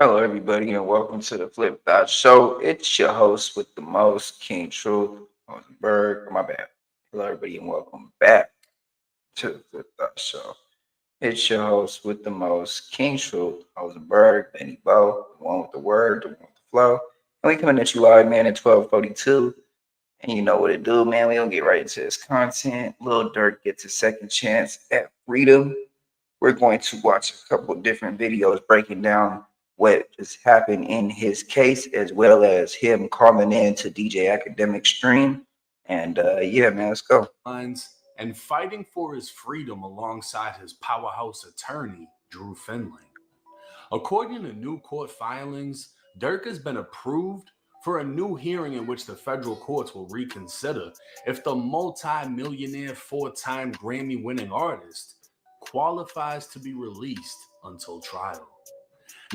Hello, everybody, and welcome to the Flip Thought Show. It's your host with the most, King Truth, Berg. My bad. Hello, everybody, and welcome back to the Flip Thought Show. It's your host with the most, King Truth, Berg, Benny Bo, the one with the word, the one with the flow. And we coming at you live, man, at 12:42. And you know what it do, man. We gonna get right into this content. Lil Durk gets a second chance at freedom. We're going to watch a couple of different videos breaking down what has happened in his case, as well as him calling in to DJ Academic Stream. And yeah, man, let's go. And fighting for his freedom alongside his powerhouse attorney, Drew Finley. According to new court filings, Durk has been approved for a new hearing in which the federal courts will reconsider if the multi-millionaire four-time Grammy-winning artist qualifies to be released until trial.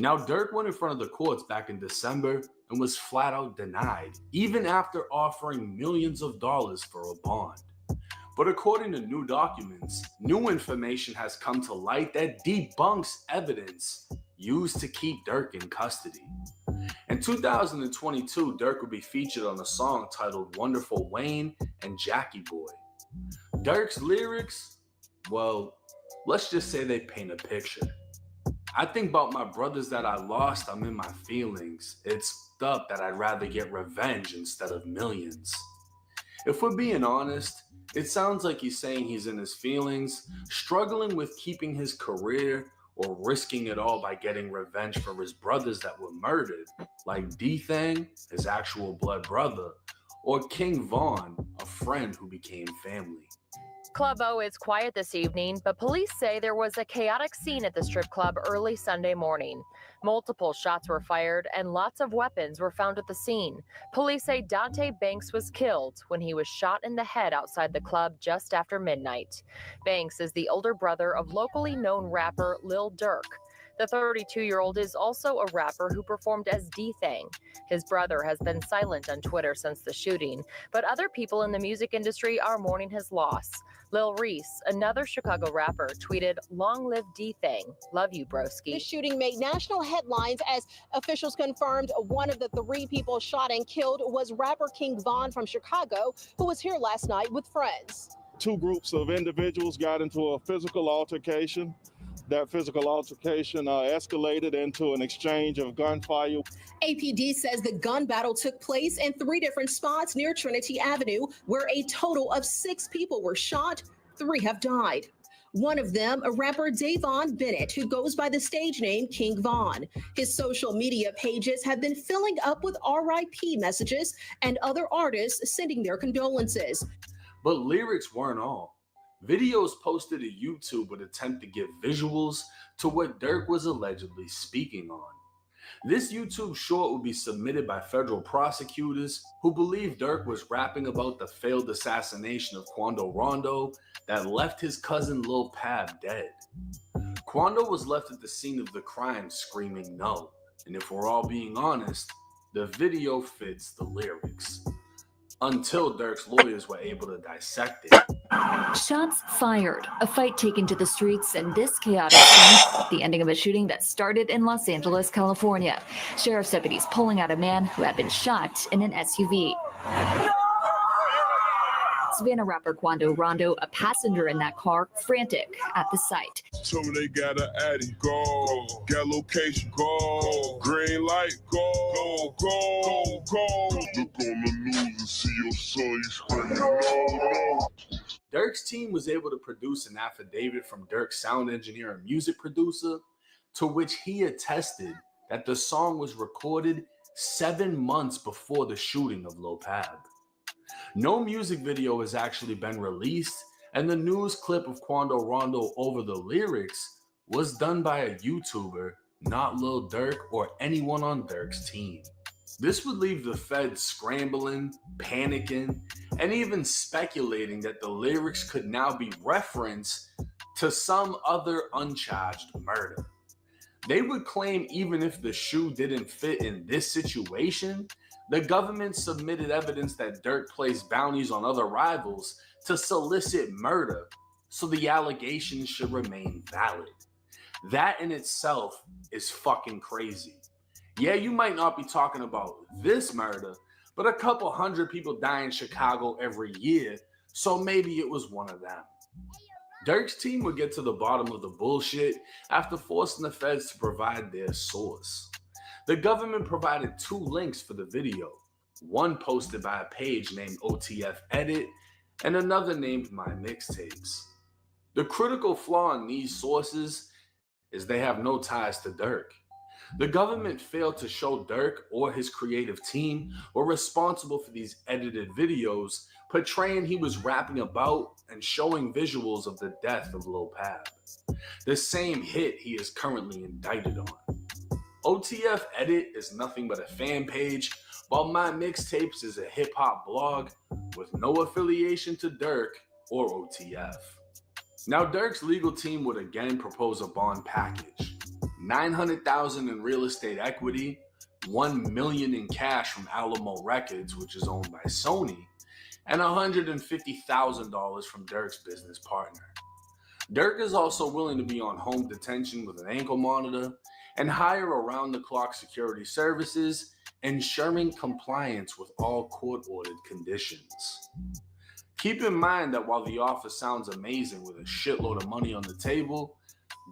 Now, Durk went in front of the courts back in December and was flat out denied, even after offering millions of dollars for a bond. But according to new documents, new information has come to light that debunks evidence used to keep Durk in custody. In 2022, Durk would be featured on a song titled Wonderful Wayne and Jackie Boy. Durk's lyrics, well, let's just say they paint a picture. I think about my brothers that I lost, I'm in my feelings. It's up that I'd rather get revenge instead of millions. If we're being honest, it sounds like he's saying he's in his feelings, struggling with keeping his career or risking it all by getting revenge for his brothers that were murdered, like D-Thang, his actual blood brother, or King Von, a friend who became family. Club O is quiet this evening, but police say there was a chaotic scene at the strip club early Sunday morning. Multiple shots were fired and lots of weapons were found at the scene. Police say Dante Banks was killed when he was shot in the head outside the club just after midnight. Banks is the older brother of locally known rapper Lil Durk. The 32-year-old is also a rapper who performed as D-Thang. His brother has been silent on Twitter since the shooting, but other people in the music industry are mourning his loss. Lil Reese, another Chicago rapper, tweeted, "Long live D-Thang. Love you, broski." The shooting made national headlines as officials confirmed one of the three people shot and killed was rapper King Von from Chicago, who was here last night with friends. Two groups of individuals got into a physical altercation. That physical altercation escalated into an exchange of gunfire. APD says the gun battle took place in three different spots near Trinity Avenue, where a total of 6 people were shot. 3 have died. One of them, a rapper Davon Bennett, who goes by the stage name King Von. His social media pages have been filling up with RIP messages and other artists sending their condolences. But lyrics weren't all. Videos posted to YouTube would attempt to give visuals to what Durk was allegedly speaking on. This YouTube short will be submitted by federal prosecutors who believe Durk was rapping about the failed assassination of Quando Rondo that left his cousin Lil Pab dead. Quando was left at the scene of the crime screaming no, and if we're all being honest, the video fits the lyrics. Until Durk's lawyers were able to dissect it. Shots fired, a fight taken to the streets, and this chaotic scene, the ending of a shooting that started in Los Angeles, California. Sheriff's deputies pulling out a man who had been shot in an SUV. Savannah rapper Quando Rondo, a passenger in that car, frantic at the sight. Tell me they got an Addy, go. Got location, go. Green light, go. Go. Look on the news and see your son, you screaming, no. Durk's team was able to produce an affidavit from Durk's sound engineer and music producer, to which he attested that the song was recorded 7 months before the shooting of Lil Pab. No music video has actually been released, and the news clip of Quando Rondo over the lyrics was done by a YouTuber, not Lil Durk or anyone on Durk's team. This would leave the feds scrambling, panicking, and even speculating that the lyrics could now be referenced to some other uncharged murder. They would claim even if the shoe didn't fit in this situation, the government submitted evidence that Durk placed bounties on other rivals to solicit murder, so the allegations should remain valid. That in itself is fucking crazy. Yeah, you might not be talking about this murder, but a couple hundred people die in Chicago every year, so maybe it was one of them. Durk's team would get to the bottom of the bullshit after forcing the feds to provide their source. The government provided 2 links for the video, one posted by a page named OTF Edit and another named My Mixtapes. The critical flaw in these sources is they have no ties to Durk. The government failed to show Durk or his creative team were responsible for these edited videos portraying he was rapping about and showing visuals of the death of Lil Pab, the same hit he is currently indicted on. OTF Edit is nothing but a fan page, while My Mixtapes is a hip-hop blog with no affiliation to Durk or OTF. Now, Durk's legal team would again propose a bond package. $900,000 in real estate equity, $1 million in cash from Alamo Records, which is owned by Sony, and $150,000 from Durk's business partner. Durk is also willing to be on home detention with an ankle monitor and hire around-the-clock security services, ensuring compliance with all court-ordered conditions. Keep in mind that while the offer sounds amazing with a shitload of money on the table,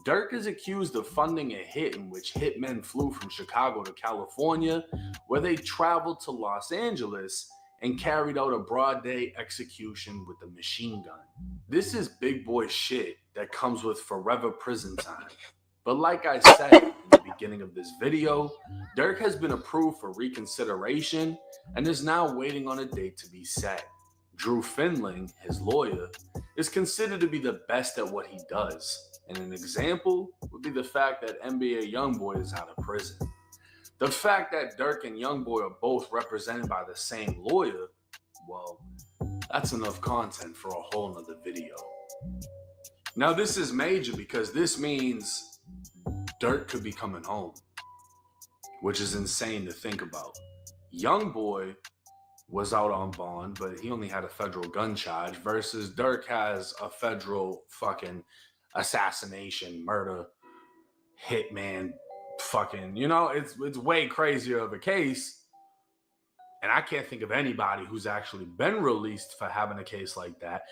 Durk is accused of funding a hit in which hitmen flew from Chicago to California, where they traveled to Los Angeles and carried out a broad day execution with a machine gun. This is big boy shit that comes with forever prison time. But like I said in the beginning of this video, Durk has been approved for reconsideration and is now waiting on a date to be set. Drew Finling, his lawyer, is considered to be the best at what he does. And an example would be the fact that NBA Youngboy is out of prison. The fact that Durk and Youngboy are both represented by the same lawyer, well, that's enough content for a whole nother video. Now this is major because this means Durk could be coming home, which is insane to think about. Youngboy was out on bond, but he only had a federal gun charge versus Durk has a federal fucking assassination, murder, hitman, fucking, you know, it's way crazier of a case. And I can't think of anybody who's actually been released for having a case like that.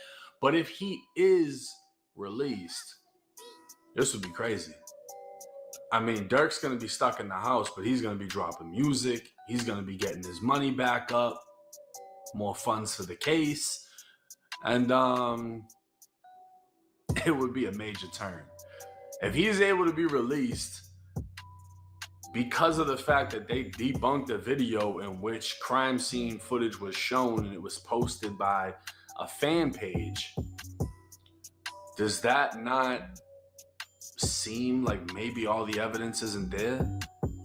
But if he is released, this would be crazy. I mean, Durk's going to be stuck in the house, but he's going to be dropping music. He's going to be getting his money back up, more funds for the case. And it would be a major turn. If he's able to be released because of the fact that they debunked a video in which crime scene footage was shown and it was posted by a fan page, does that not seem like maybe all the evidence isn't there?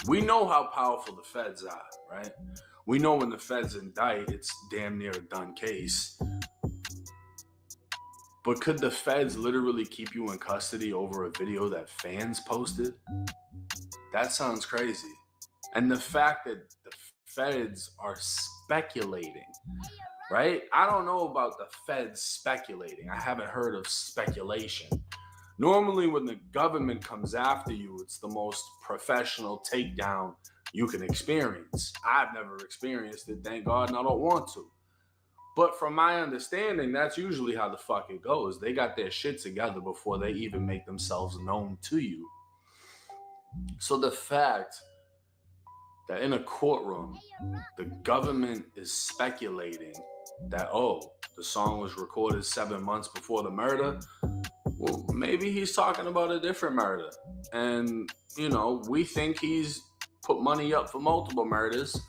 We know how powerful the feds are, right? We know when the feds indict, it's damn near a done case. But could the feds literally keep you in custody over a video that fans posted? That sounds crazy. And the fact that the feds are speculating, right? I don't know about the feds speculating. I haven't heard of speculation. Normally when the government comes after you, it's the most professional takedown you can experience. I've never experienced it, thank God, and I don't want to. But from my understanding, that's usually how the fuck it goes. They got their shit together before they even make themselves known to you. So the fact that in a courtroom, the government is speculating that, oh, the song was recorded 7 months before the murder, well, maybe he's talking about a different murder. And, you know, we think he's put money up for multiple murders,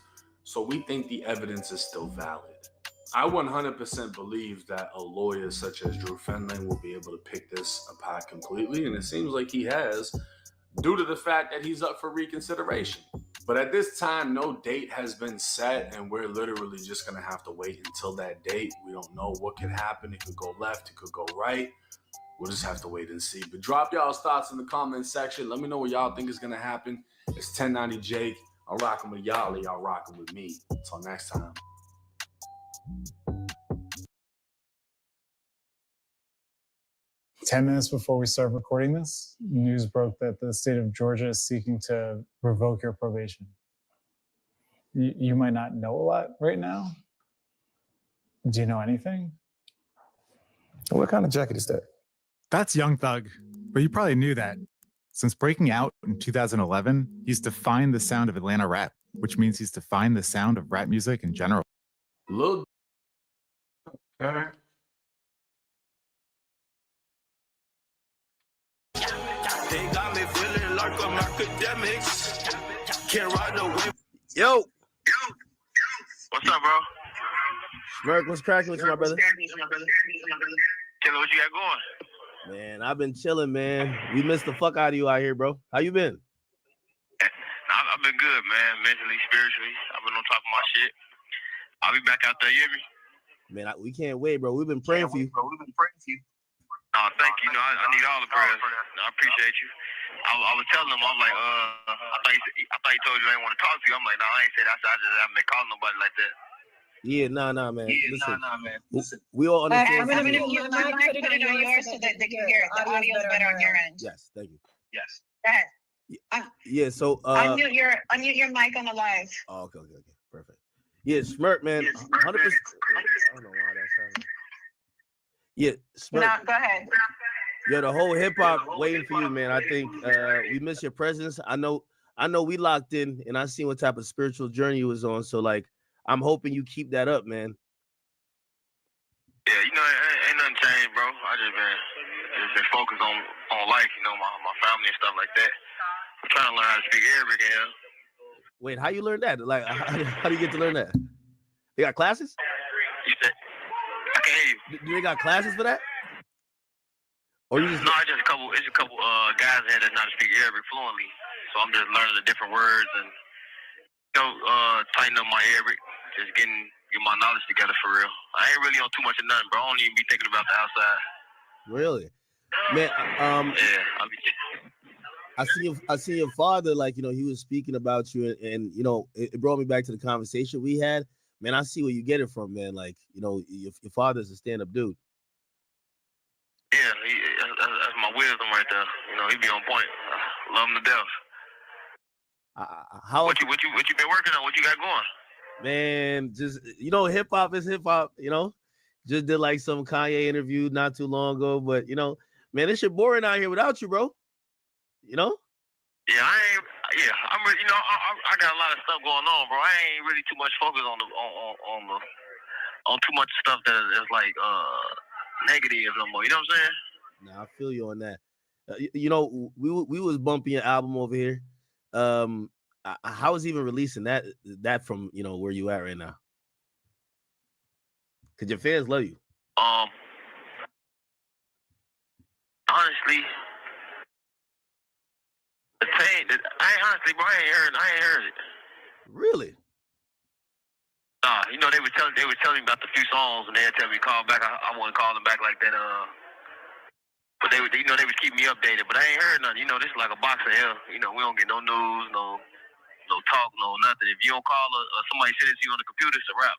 so we think the evidence is still valid. I 100% believe that a lawyer such as Drew Finling will be able to pick this apart completely, and it seems like he has, due to the fact that he's up for reconsideration. But at this time, no date has been set, and we're literally just going to have to wait until that date. We don't know what could happen. It could go left, it could go right. We'll just have to wait and see. But drop y'all's thoughts in the comment section. Let me know what y'all think is going to happen. It's 1090 Jake. I'm rocking with y'all, and y'all rocking with me. Until next time. 10 minutes before we start recording this, news broke that the state of Georgia is seeking to revoke your probation. You might not know a lot right now. Do you know anything? What kind of jacket is that? That's Young Thug, but you probably knew that. Since breaking out in 2011, he's defined the sound of Atlanta rap, which means he's defined the sound of rap music in general. Lil Okay. They got me feeling like I'm academics. Can't ride the wave. Yo, What's up, bro? Merk, what's cracking with you, my brother? Killer, what you got going? Man, I've been chilling, man. We missed the fuck out of you out here, bro. How you been? I've been good, man. Mentally, spiritually. I've been on top of my shit. I'll be back out there, you hear me? Man, we can't wait, bro. We've been praying for you. Thank you. I need all the prayers. I appreciate you. I was telling him, I was like, I thought he told you I didn't want to talk to you. I'm like, no, I ain't said that. I just haven't been calling nobody like that. Yeah, nah, man. Listen. We all understand. I'm going to mute your mic, put it on yours so that they can hear it. The audio is better on your end. Yes, thank you. Yes. Go ahead. Yeah, so Unmute your mic on the live. Oh, okay, perfect. Yeah, Smirk, man, 100%. I don't know why that's happening. Yeah, Smirk. No, go ahead. Yeah, the whole hip hop waiting for you, man. I think we miss your presence. I know we locked in, and I seen what type of spiritual journey you was on. So, like, I'm hoping you keep that up, man. Yeah, ain't nothing changed, bro. I just been focused on life, my family and stuff like that. I'm trying to learn how to speak Arabic again. Wait, how you learn that? Like, how do you get to learn that? They got classes? You said I can't hear you. Do they got classes for that? Or you just... No, it's a couple guys in here that know how to speak Arabic fluently. So I'm just learning the different words and tighten up my Arabic, just get my knowledge together for real. I ain't really on too much of nothing, bro. I don't even be thinking about the outside. Really? Man, yeah, I see your father, like, he was speaking about you, and it brought me back to the conversation we had. Man, I see where you get it from, man. Like, your father's a stand-up dude. Yeah, that's my wisdom right there. He be on point. Love him to death. What you been working on? What you got going? Man, just hip hop is hip hop. Just did like some Kanye interview not too long ago, but man, this shit boring out here without you, bro. Yeah, I'm really, I got a lot of stuff going on, bro. I ain't really too much focused on too much stuff that is like negative no more. You know what I'm saying? Nah, I feel you on that. We was bumping your album over here. How is even releasing that from where you at right now? Cause your fans love you. Honestly, I ain't heard it. Really? Nah, they was telling me about the few songs, and they'd tell me to call back. I wouldn't call them back like that. But they was keeping me updated. But I ain't heard nothing. This is like a box of hell. We don't get no news, no talk, no nothing. If you don't call or somebody send it to you on the computer, it's a wrap.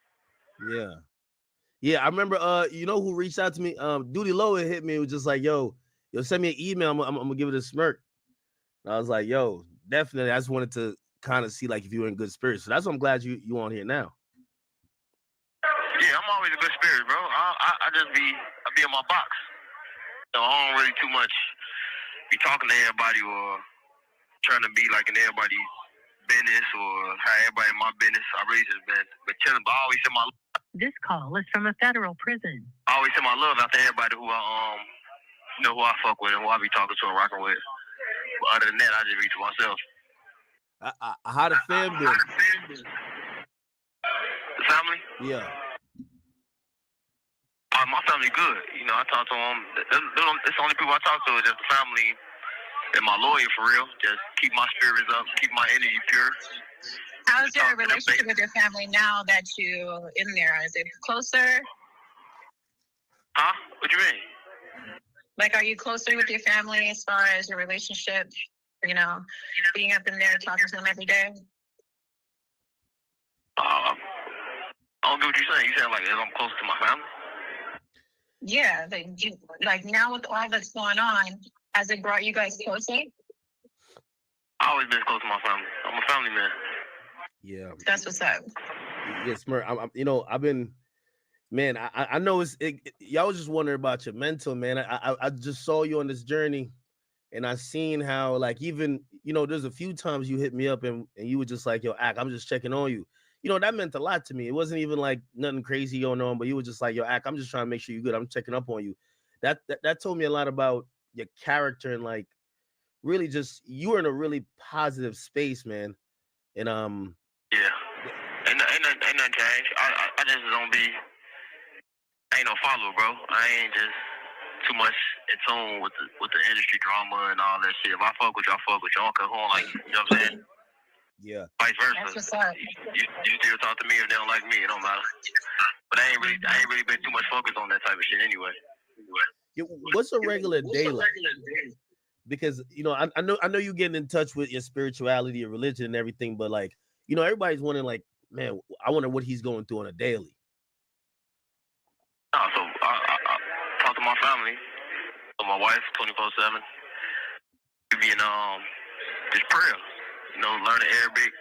Yeah. I remember. Who reached out to me? Duty Low hit me. It was just like, yo, send me an email. I'm gonna give it a smirk. And I was like, yo, definitely. I just wanted to kind of see like if you were in good spirits. So that's why I'm glad you on here now. Yeah, I'm always in good spirits, bro. I be in my box. I don't really too much be talking to everybody or trying to be like in everybody's business or how everybody in my business. I really just been chilling, but I always send my. This call is from a federal prison. I always send my love out to everybody who who I fuck with and who I be talking to and rocking with. But other than that, I just reach to myself. How the fam been? The family? Yeah. My family good. I talk to them. It's the only people I talk to is just the family and my lawyer for real. Just keep my spirits up, keep my energy pure. How's your relationship with your family now that you in there? Is it closer? Huh? What you mean? Like, are you closer with your family as far as your relationship? Being up in there talking to them every day. I don't get what you're saying. You saying like if I'm close to my family? Yeah, like now with all that's going on, has it brought you guys closer? I always been close to my family. I'm a family man. Yeah, That's what's up. yeah, Smurf. I've been, man. I know y'all was just wondering about your mental, man. I just saw you on this journey, and I seen how, like, even there's a few times you hit me up and you were just like, yo, Ack, I'm just checking on you. That meant a lot to me. It wasn't even like nothing crazy going on, but you were just like, yo, Ack, I'm just trying to make sure you're good. I'm checking up on you. That told me a lot about your character and, like, really just you were in a really positive space, man. And Yeah. Ain't nothing changed. I just don't be. I ain't no follower, bro. I ain't just too much in tune with the industry drama and all that shit. If I fuck with you, I fuck with you. I don't care who I like you. You know what I'm saying? Yeah. Vice versa. That's what's up. You still talk to me if they don't like me. It don't matter. But I ain't really been too much focused on that type of shit anyway. What's a regular day like? Because I know you getting in touch with your spirituality, your religion, and everything, but, like, everybody's wondering, like, man, I wonder what he's going through on a daily. So I talk to my family, to my wife, 24/7. We be in just prayer, learning Arabic.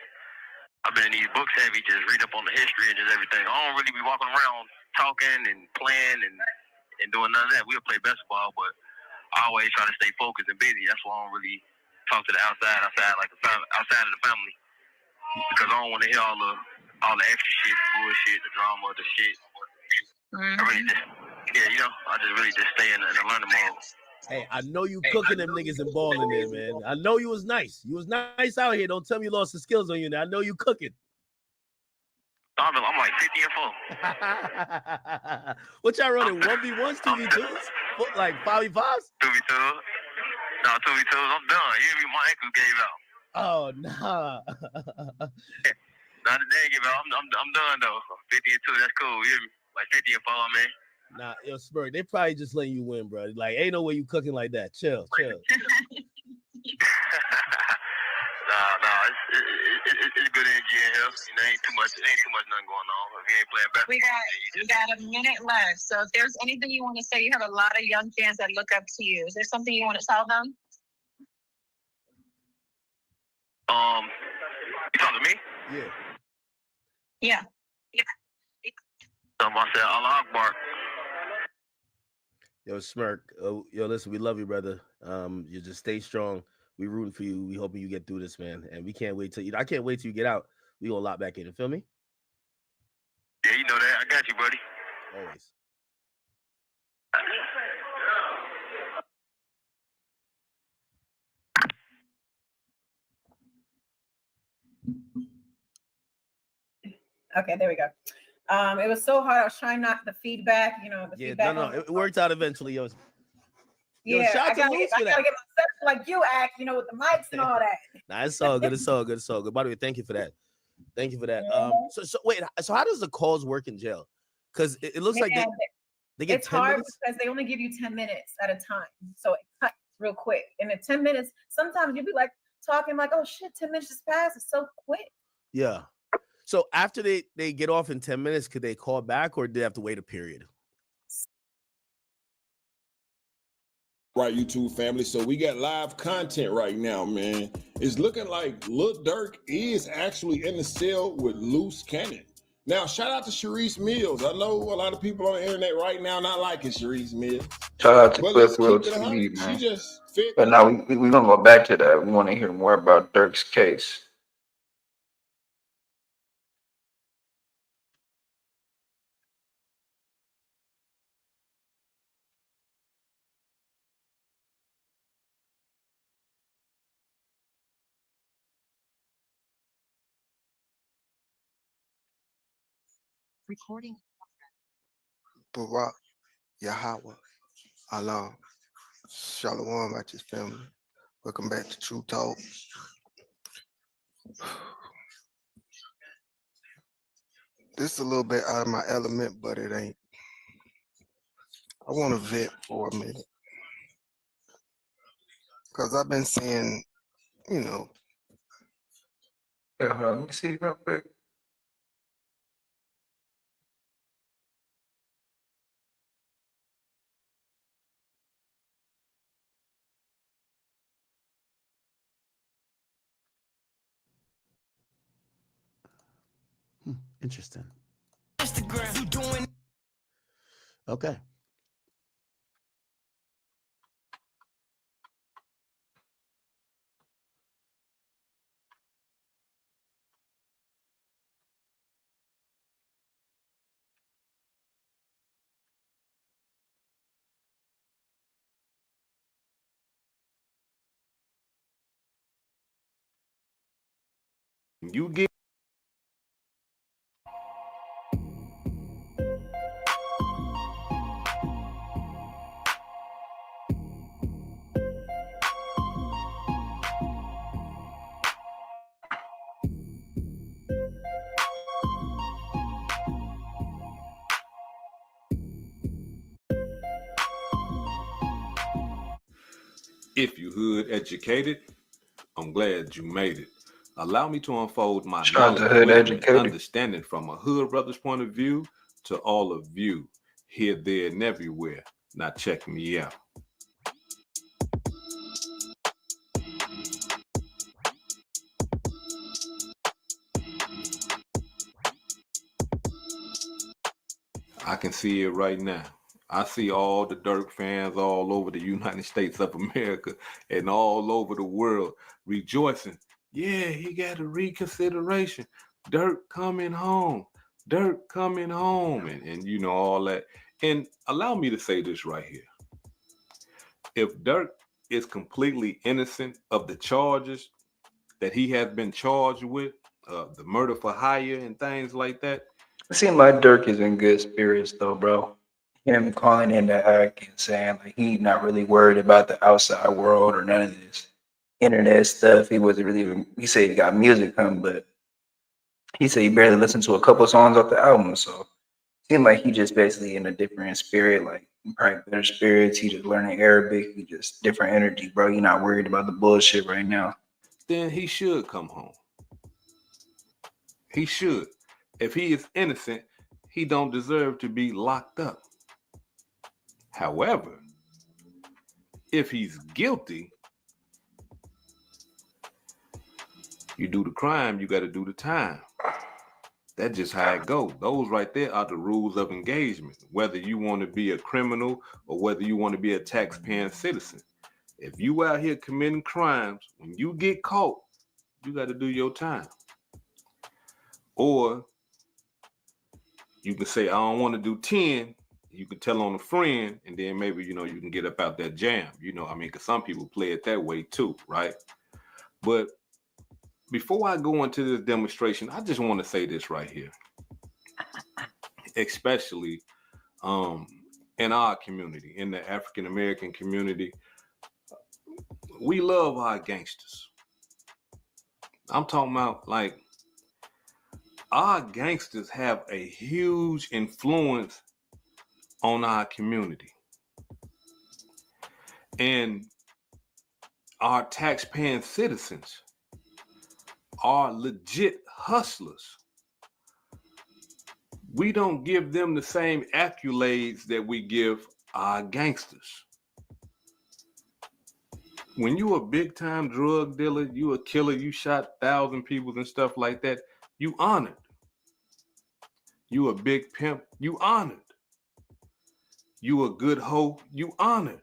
I've been in these books heavy, just read up on the history and just everything. I don't really be walking around talking and playing and doing none of that. We'll play basketball, but I always try to stay focused and busy. That's why I don't really talk to the outside like outside of the family, because I don't want to hear all the extra shit, the bullshit, the drama, the shit. I really just, I just really just stay in the learning mode. Hey, I know you cooking them niggas and balling there, man. I know you was nice. You was nice out here. Don't tell me you lost the skills on you now. I know you cooking. I'm like 50 and 4. What y'all running? 1v1s, 2v2s? Like 5v5s? 2v2s. No, 2v2s. I'm done. You hear me? My ankle gave out. Oh, nah. Nah, the day give out. I'm done though. 50 and 2. That's cool. You hear me? Like 50 and 4, man. Nah, yo, Spur, they probably just letting you win, bro. Like, ain't no way you cooking like that. Chill. Nah, it's good energy in here. Ain't too much nothing going on. If you ain't playing basketball, We got a minute left. So if there's anything you want to say, you have a lot of young fans that look up to you. Is there something you want to tell them? You talking to me? Yeah. I said Allah Akbar. Yo, Smirk. Yo, listen, we love you, brother. You just stay strong. We rooting for you. We hoping you get through this, man. And we can't wait I can't wait till you get out. We gonna lock back in. You feel me? Yeah, you know that. I got you, buddy. Always. Okay, there we go. It was so hard. I was trying not the feedback, feedback. No, it worked out eventually, yo. Yeah, shout out to I gotta Luce get for that. my like you act, with the mics and all that. Nah, it's all good. It's all good. It's all good. By the way, thank you for that. Thank you for that. So wait. So how does the calls work in jail? Because it looks like they get it's 10 hard minutes? because they only give you 10 minutes at a time, so it cuts real quick. And in 10 minutes, sometimes you'll be like talking like, "Oh shit, 10 minutes just passed. It's so quick." Yeah. So after they get off in 10 minutes, could they call back or do they have to wait a period? Right, YouTube family. So we got live content right now, man. It's looking like Lil Durk is actually in the cell with loose cannon. Now, shout out to Sharice Mills. I know a lot of people on the internet right now not liking Sharice Mills. Shout out to But Cliff let's Will keep it 100. TV, She man. just fit. But now we're going to go back to that. We want to hear more about Durk's case. Recording. Barak Yahweh Allah. Shalom, righteous family. Welcome back to True Talk. This is a little bit out of my element, but it ain't. I want to vent for a minute. Because I've been seeing, Yeah, hold on. Let me see real quick. Interesting. Okay. You get if you hood educated, I'm glad you made it. Allow me to unfold my Shout out to knowledge, Hood wisdom, and Educated. understanding from a hood brother's point of view to all of you, here, there, and everywhere. Now check me out. I can see it right now. I see all the Durk fans all over the United States of America and all over the world rejoicing. Yeah, he got a reconsideration. Durk coming home. Durk coming home. And you know, all that. And allow me to say this right here. If Durk is completely innocent of the charges that he has been charged with, the murder for hire and things like that, It seems like Dirk is in good spirits though, bro. Him calling in the hack and saying like he not really worried about the outside world or none of this internet stuff. He wasn't really even, he said he got music coming, but he said he barely listened to a couple songs off the album. So seemed like he just basically in a different spirit, like probably better spirits. He just learning Arabic. He just different energy, bro. He not worried about the bullshit right now. then he should come home. He should. If he is innocent, he don't deserve to be locked up. However, if he's guilty, you do the crime, you got to do the time. That's just how it goes. Those right there are the rules of engagement, whether you want to be a criminal or whether you want to be a tax-paying citizen. If you out here committing crimes, when you get caught, you got to do your time. Or you can say, I don't want to do 10. You can tell on a friend, and then maybe, you know, you can get up out that jam. You know, I mean, because some people play it that way too, right? But before I go into this demonstration, I just want to say this right here, especially in our community, in the African American community, we love our gangsters. I'm talking about like our gangsters have a huge influence on our community. And our tax-paying citizens are legit hustlers. We don't give them the same accolades that we give our gangsters. When you a big-time drug dealer, you a killer, you shot 1,000 people and stuff like that, you honored. You a big pimp, you honored. You a good hoe, you honored.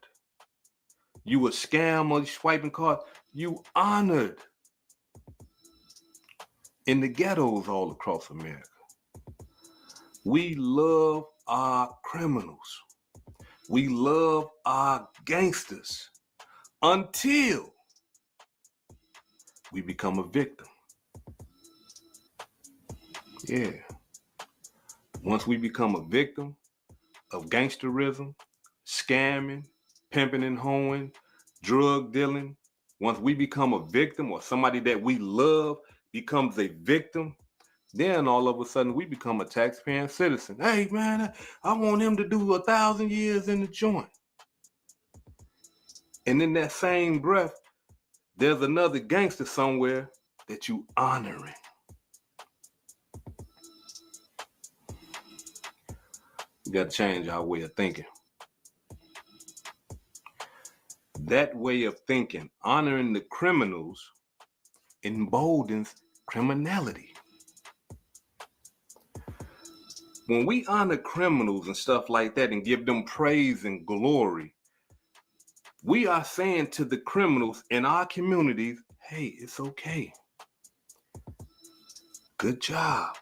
You a scam or swiping cards, you honored. In the ghettos all across America, we love our criminals. We love our gangsters until we become a victim. Yeah. Once we become a victim of gangsterism, scamming, pimping and hoeing, drug dealing, once we become a victim or somebody that we love becomes a victim, then all of a sudden we become a tax-paying citizen. Hey man, I want him to do 1,000 years in the joint. And in that same breath, there's another gangster somewhere that you honoring. We got to change our way of thinking. That way of thinking, honoring the criminals, emboldens criminality. When we honor criminals and stuff like that and give them praise and glory, we are saying to the criminals in our communities, hey, it's okay. Good job.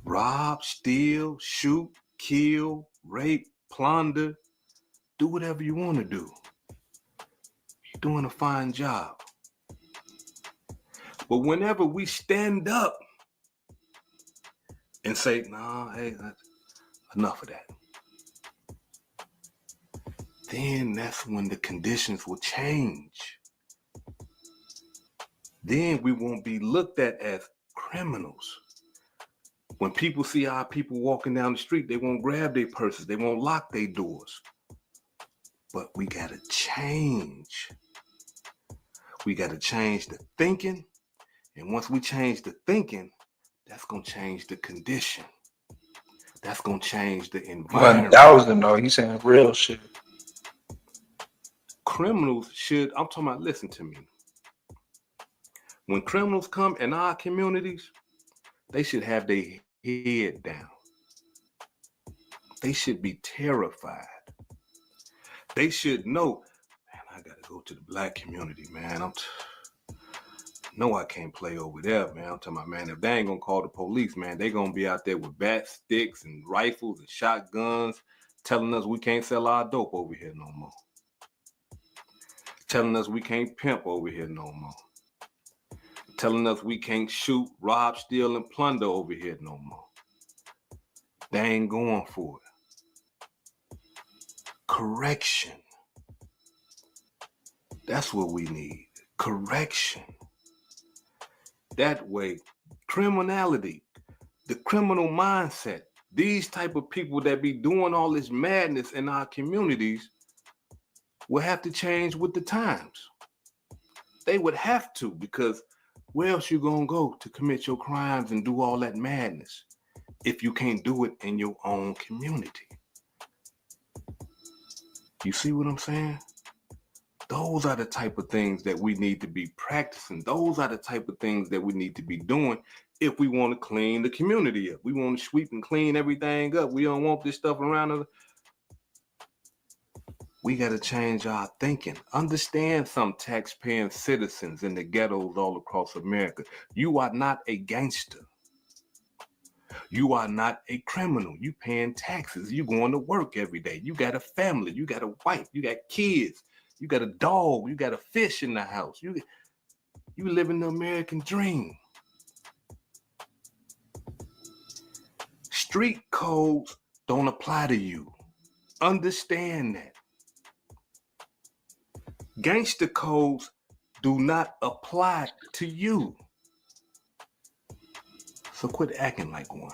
Rob, steal, shoot, kill, rape, plunder, do whatever you want to do. You're doing a fine job. But whenever we stand up and say, nah, hey, enough of that, then that's when the conditions will change. Then we won't be looked at as criminals. When people see our people walking down the street, they won't grab their purses, they won't lock their doors. But we gotta change. We gotta change the thinking. And once we change the thinking, that's gonna change the condition. That's gonna change the environment. 1,000 though. He's saying real shit. Criminals should, I'm talking about, listen to me. When criminals come in our communities, they should have their head down. They should be terrified. They should know, man, I gotta go to the black community, man. No, I can't play over there, man. I'm talking about, man, if they ain't gonna call the police, man, they gonna be out there with bats, sticks, and rifles and shotguns, telling us we can't sell our dope over here no more. Telling us we can't pimp over here no more. Telling us we can't shoot, rob, steal, and plunder over here no more. They ain't going for it. Correction. That's what we need. Correction. That way, criminality, the criminal mindset, these type of people that be doing all this madness in our communities will have to change with the times. They would have to, because where else you gonna go to commit your crimes and do all that madness if you can't do it in your own community? You see what I'm saying? Those are the type of things that we need to be practicing. Those are the type of things that we need to be doing if we want to clean the community up. We want to sweep and clean everything up. We don't want this stuff around us. We got to change our thinking. Understand, some taxpaying citizens in the ghettos all across America. You are not a gangster. You are not a criminal. You paying taxes. You going to work every day. You got a family. You got a wife. You got kids. You got a dog. You got a fish in the house. You living the American dream. Street codes don't apply to you. Understand that. Gangster codes do not apply to you. So quit acting like one.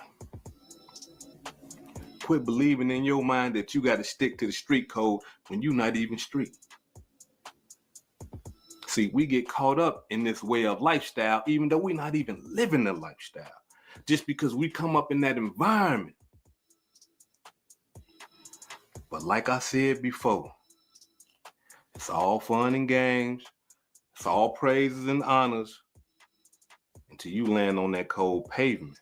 Quit believing in your mind that you got to stick to the street code when you're not even street. See, we get caught up in this way of lifestyle, even though we're not even living the lifestyle, just because we come up in that environment. But like I said before, it's all fun and games. It's all praises and honors until you land on that cold pavement.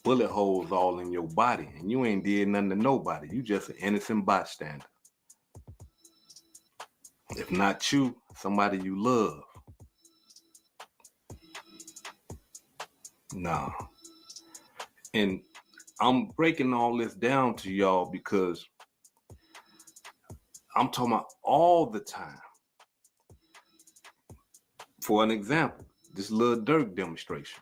Bullet holes all in your body, and you ain't did nothing to nobody. You just an innocent bystander. If not you, somebody you love. Nah. And I'm breaking all this down to y'all because I'm talking about all the time. For an example, this Lil Durk demonstration.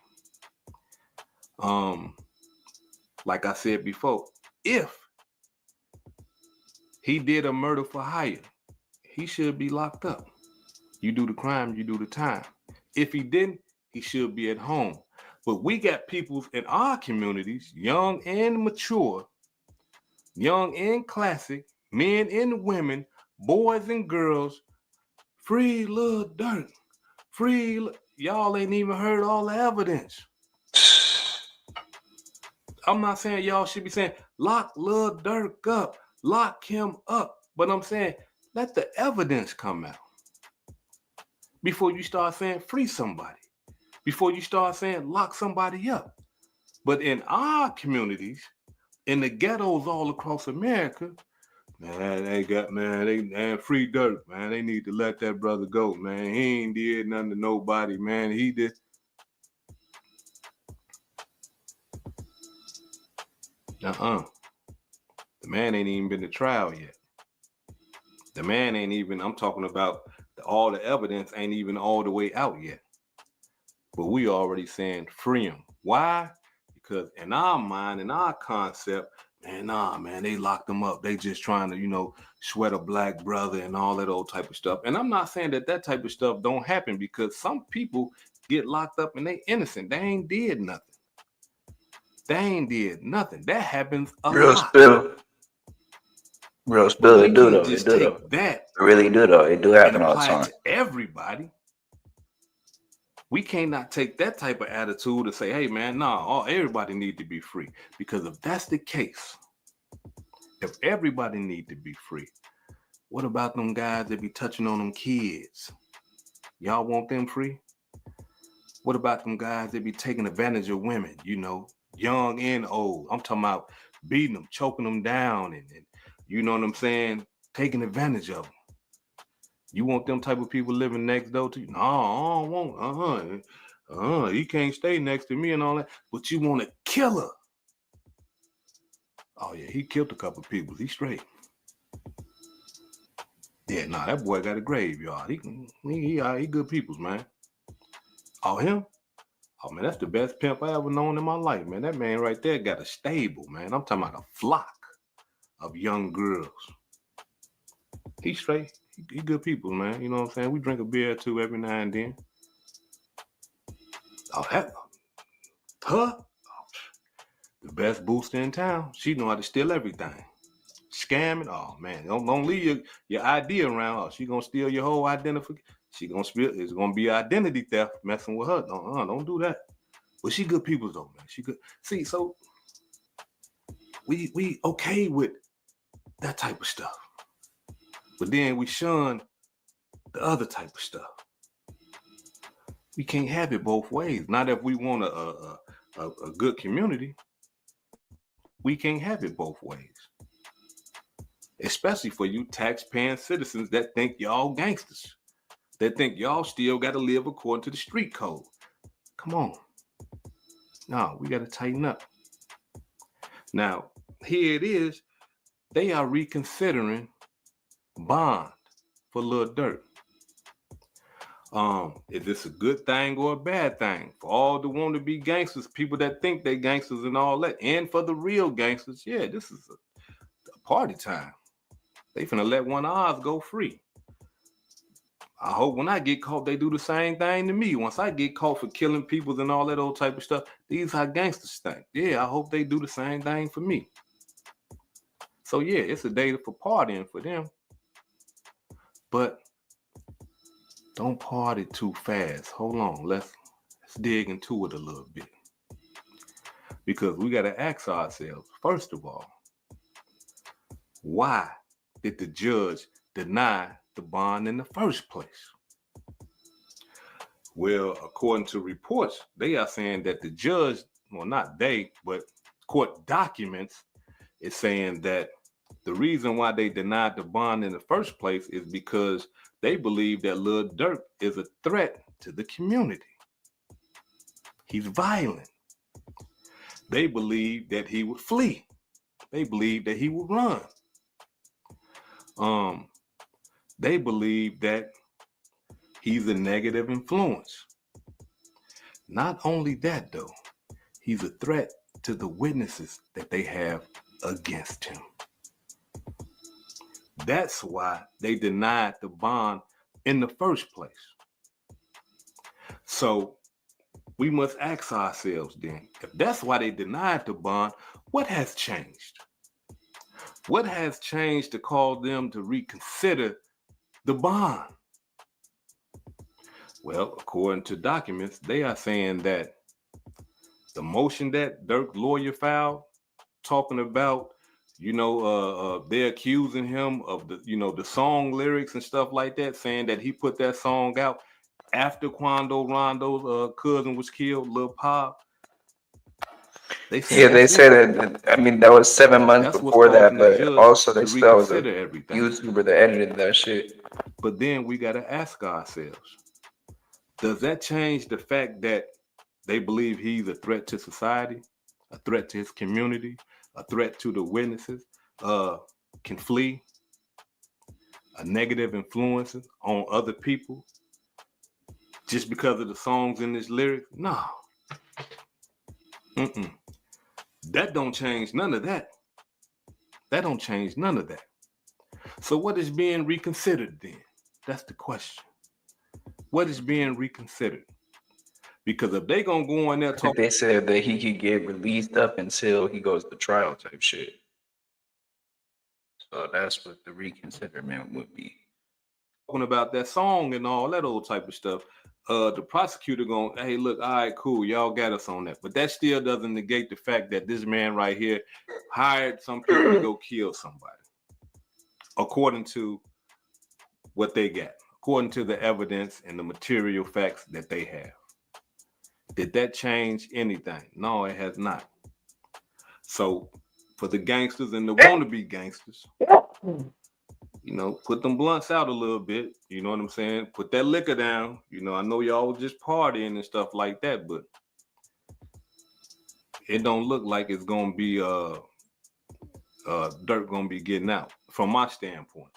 Like I said before, if he did a murder for hire, he should be locked up. You do the crime, you do the time. If he didn't, he should be at home. But we got people in our communities, young and mature, young and classic, men and women, boys and girls, free Lil Durk, free. Y'all ain't even heard all the evidence. I'm not saying y'all should be saying, lock Lil Durk up, lock him up. But I'm saying, let the evidence come out before you start saying free somebody, before you start saying lock somebody up. But in our communities, in the ghettos all across America, man, they free Durk, man. They need to let that brother go, man. He ain't did nothing to nobody, man. He did. The man ain't even been to trial yet. The man ain't even, I'm talking about all the evidence ain't even all the way out yet. But we already saying free him. Why? Because in our mind, in our concept, man, they locked him up. They just trying to, sweat a black brother and all that old type of stuff. And I'm not saying that type of stuff don't happen, because some people get locked up and they innocent. They ain't did nothing. That happens a lot. Real spill, it do though. It Just do take though. that It really do though. It do and happen all the apply time. it to everybody. We cannot take that type of attitude and say, hey man, everybody need to be free. Because if that's the case, if everybody need to be free, what about them guys that be touching on them kids? Y'all want them free? What about them guys that be taking advantage of women, young and old? I'm talking about beating them, choking them down, and you know what I'm saying? Taking advantage of them. You want them type of people living next door to you? No, I don't want, he can't stay next to me and all that. But you want to kill her. Oh yeah, he killed a couple of people. He's straight. Yeah, that boy got a graveyard. He good peoples, man. Oh, him? Oh man, that's the best pimp I ever known in my life, man. That man right there got a stable, man. I'm talking about a flock of young girls. He's straight. He good people, man. You know what I'm saying? We drink a beer or two every now and then. Oh, her? The best booster in town. She know how to steal everything. Scamming. Oh man, don't leave your ID around. Oh, she gonna steal your whole identification. She gonna steal. It's gonna be identity theft messing with her. Don't do that. But she good people though, man. She good. See, so we okay with that type of stuff, but then we shun the other type of stuff. We can't have it both ways. Not if we want a good community. We can't have it both ways. Especially for you tax-paying citizens that think y'all gangsters. That think y'all still got to live according to the street code. Come on. No, we got to tighten up. Now, here it is. They are reconsidering bond for Lil Durk. Is this a good thing or a bad thing? For all the wannabe gangsters, people that think they gangsters and all that, and for the real gangsters, yeah, this is a party time. They finna let one of ours go free. I hope when I get caught, they do the same thing to me. Once I get caught for killing people and all that old type of stuff, these how gangsters think. Yeah, I hope they do the same thing for me. So yeah, it's a day for partying for them. But don't party too fast. Hold on, let's dig into it a little bit. Because we gotta ask ourselves, first of all, why did the judge deny the bond in the first place? Well, according to reports, they are saying that the judge, well, not they, but court documents is saying that the reason why they denied the bond in the first place is because they believe that Lil Durk is a threat to the community. He's violent. They believe that he would flee. They believe that he would run. They believe that he's a negative influence. Not only that, though, he's a threat to the witnesses that they have against him. That's why they denied the bond in the first place. So we must ask ourselves then, if that's why they denied the bond, what has changed? What has changed to cause them to reconsider the bond? Well, according to documents, they are saying that the motion that Durk's lawyer filed, talking about, they're accusing him of the song lyrics and stuff like that, saying that he put that song out after Quando Rondo's cousin was killed, Lil Pop. They saying Yeah, they that's said it. that. I mean, that was 7 months That's what's before that, causing the but judge also they to said that was a reconsider everything. YouTuber that edited that shit. But then we got to ask ourselves, does that change the fact that they believe he's a threat to society, a threat to his community, a threat to the witnesses, can flee, a negative influence on other people just because of the songs in this lyric? No. Mm-mm. That don't change none of that. That don't change none of that. So what is being reconsidered then? That's the question. What is being reconsidered? Because if they gonna go in there I think they said that he could get released up until he goes to trial type shit. So that's what the reconsiderment would be. talking about that song and all that old type of stuff, the prosecutor going, hey, look, all right, cool, y'all got us on that. But that still doesn't negate the fact that this man right here hired some people to go kill somebody, according to what they got, according to the evidence and the material facts that they have. Did that change anything? No, it has not. So for the gangsters and the wannabe gangsters, you know, put them blunts out a little bit. You know what I'm saying? Put that liquor down. You know, I know y'all was just partying and stuff like that, but it don't look like it's gonna be Durk gonna be getting out from my standpoint.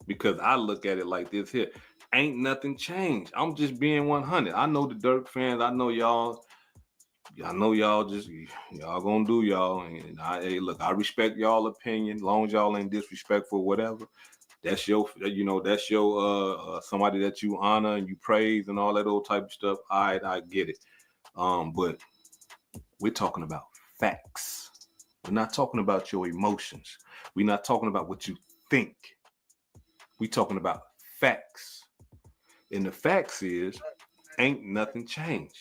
Because I look at it like this here. Ain't nothing changed. I'm just being 100. I know the Durk fans, I know y'all just y'all gonna do y'all. And hey, look, I respect y'all opinion, long as y'all ain't disrespectful, whatever. That's your, you know, that's your somebody that you honor and you praise and all that old type of stuff. All right, I get it. But we're talking about facts. We're not talking about your emotions. We're not talking about what you think. We're talking about facts. And the facts is, ain't nothing changed.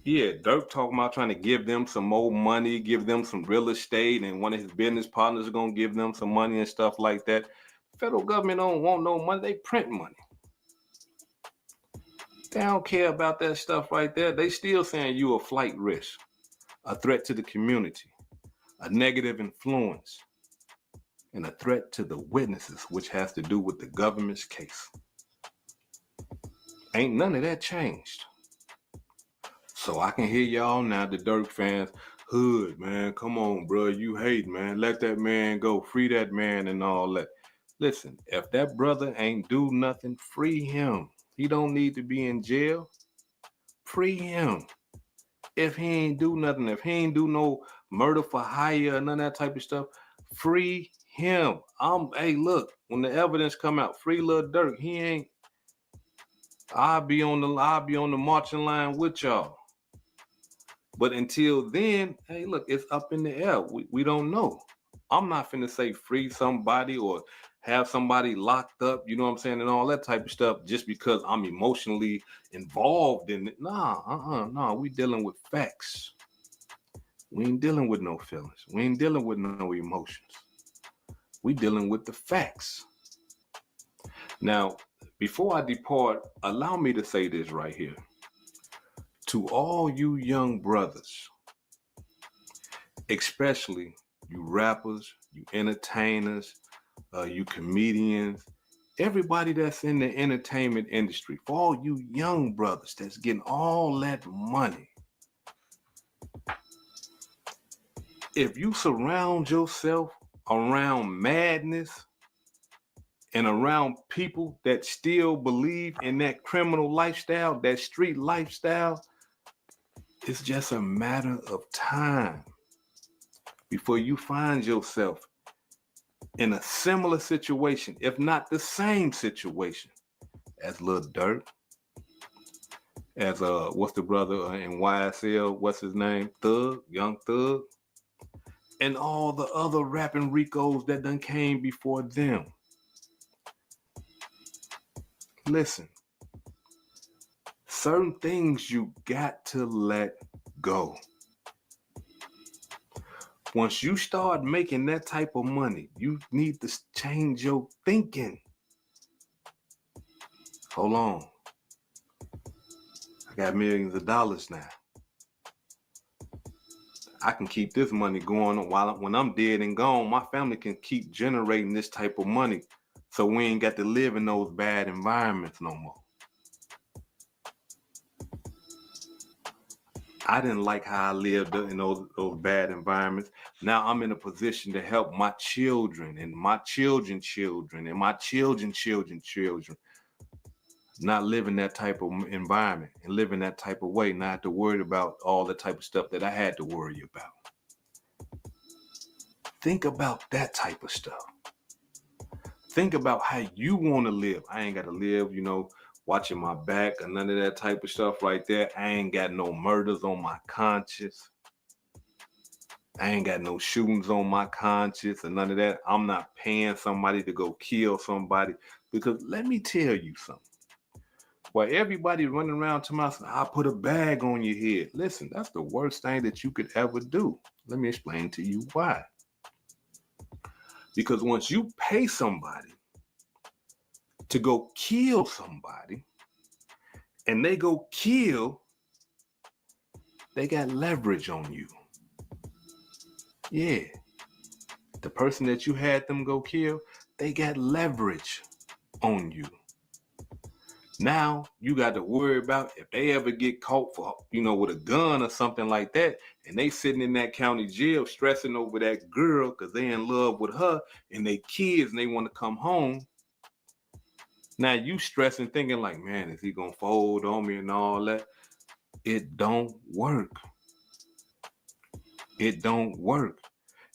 Yeah, Durk talking about trying to give them some more money, give them some real estate, and one of his business partners is gonna give them some money and stuff like that. Federal government don't want no money, they print money. They don't care about that stuff right there. They still saying you a flight risk, a threat to the community, a negative influence, and a threat to the witnesses, which has to do with the government's case. Ain't none of that changed. So I can hear y'all now, the Durk fans, hood, man, come on, bro, you hate, man, let that man go, free that man and all that. Listen, if that brother ain't do nothing, free him. He don't need to be in jail. Free him. If he ain't do nothing, if he ain't do no murder for hire, none of that type of stuff, free him. Hey, look, when the evidence come out, free Lil Durk. He ain't. I'll be on the marching line with y'all. But until then, hey, look, it's up in the air. We don't know. I'm not finna say free somebody or have somebody locked up, you know what I'm saying, and all that type of stuff just because I'm emotionally involved in it. Nah, we dealing with facts. We ain't dealing with no feelings. We ain't dealing with no emotions. We dealing with the facts. Now, before I depart, allow me to say this right here. To all you young brothers, especially you rappers, you entertainers, you comedians, everybody that's in the entertainment industry, for all you young brothers that's getting all that money, if you surround yourself around madness and around people that still believe in that criminal lifestyle, that street lifestyle, it's just a matter of time before you find yourself in a similar situation, if not the same situation as Lil Durk, as what's the brother in YSL, what's his name? Thug, Young Thug, and all the other rapping Ricos that done came before them. Listen, certain things you got to let go. Once you start making that type of money, you need to change your thinking. Hold on. I got millions of dollars now. I can keep this money going when I'm dead and gone. My family can keep generating this type of money, so we ain't got to live in those bad environments no more. I didn't like how I lived in those bad environments. Now I'm in a position to help my children and my children's children and my children's children not live in that type of environment and live in that type of way, not have to worry about all the type of stuff that I had to worry about. Think about that type of stuff. Think about how you want to live. I ain't got to live, watching my back or none of that type of stuff right there. I ain't got no murders on my conscience. I ain't got no shootings on my conscience or none of that. I'm not paying somebody to go kill somebody, because let me tell you something. While everybody running around to myself, I put a bag on your head. Listen, that's the worst thing that you could ever do. Let me explain to you why. Because once you pay somebody to go kill somebody and they go kill, they got leverage on you. Yeah. The person that you had them go kill, they got leverage on you. Now you got to worry about if they ever get caught for, with a gun or something like that, and they sitting in that county jail stressing over that girl because they in love with her and they kids and they want to come home. Now you stressing, thinking like, man, is he gonna fold on me and all that? It don't work. It don't work.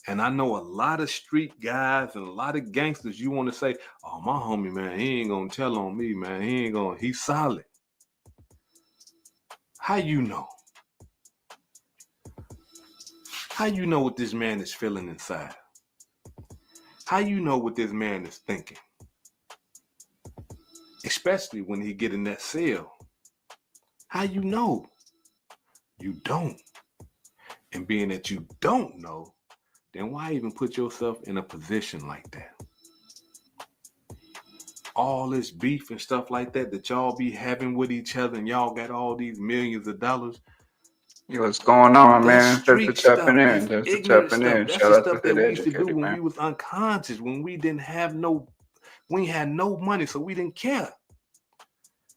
And I know a lot of street guys and a lot of gangsters, you want to say, oh, my homie, man, he ain't gonna tell on me, man. He's solid. How you know? How you know what this man is feeling inside? How you know what this man is thinking? Especially when he get in that cell. How you know? You don't. And being that you don't know, then why even put yourself in a position like that? All this beef and stuff like that y'all be having with each other, and y'all got all these millions of dollars. Yo, what's going on, That's man? Thanks for street tapping stuff. in. That's Thanks for ignorant tapping stuff. in. That's Shout the out to stuff that the we used to do educated, when man. we was unconscious, when we didn't have we had no money, so we didn't care.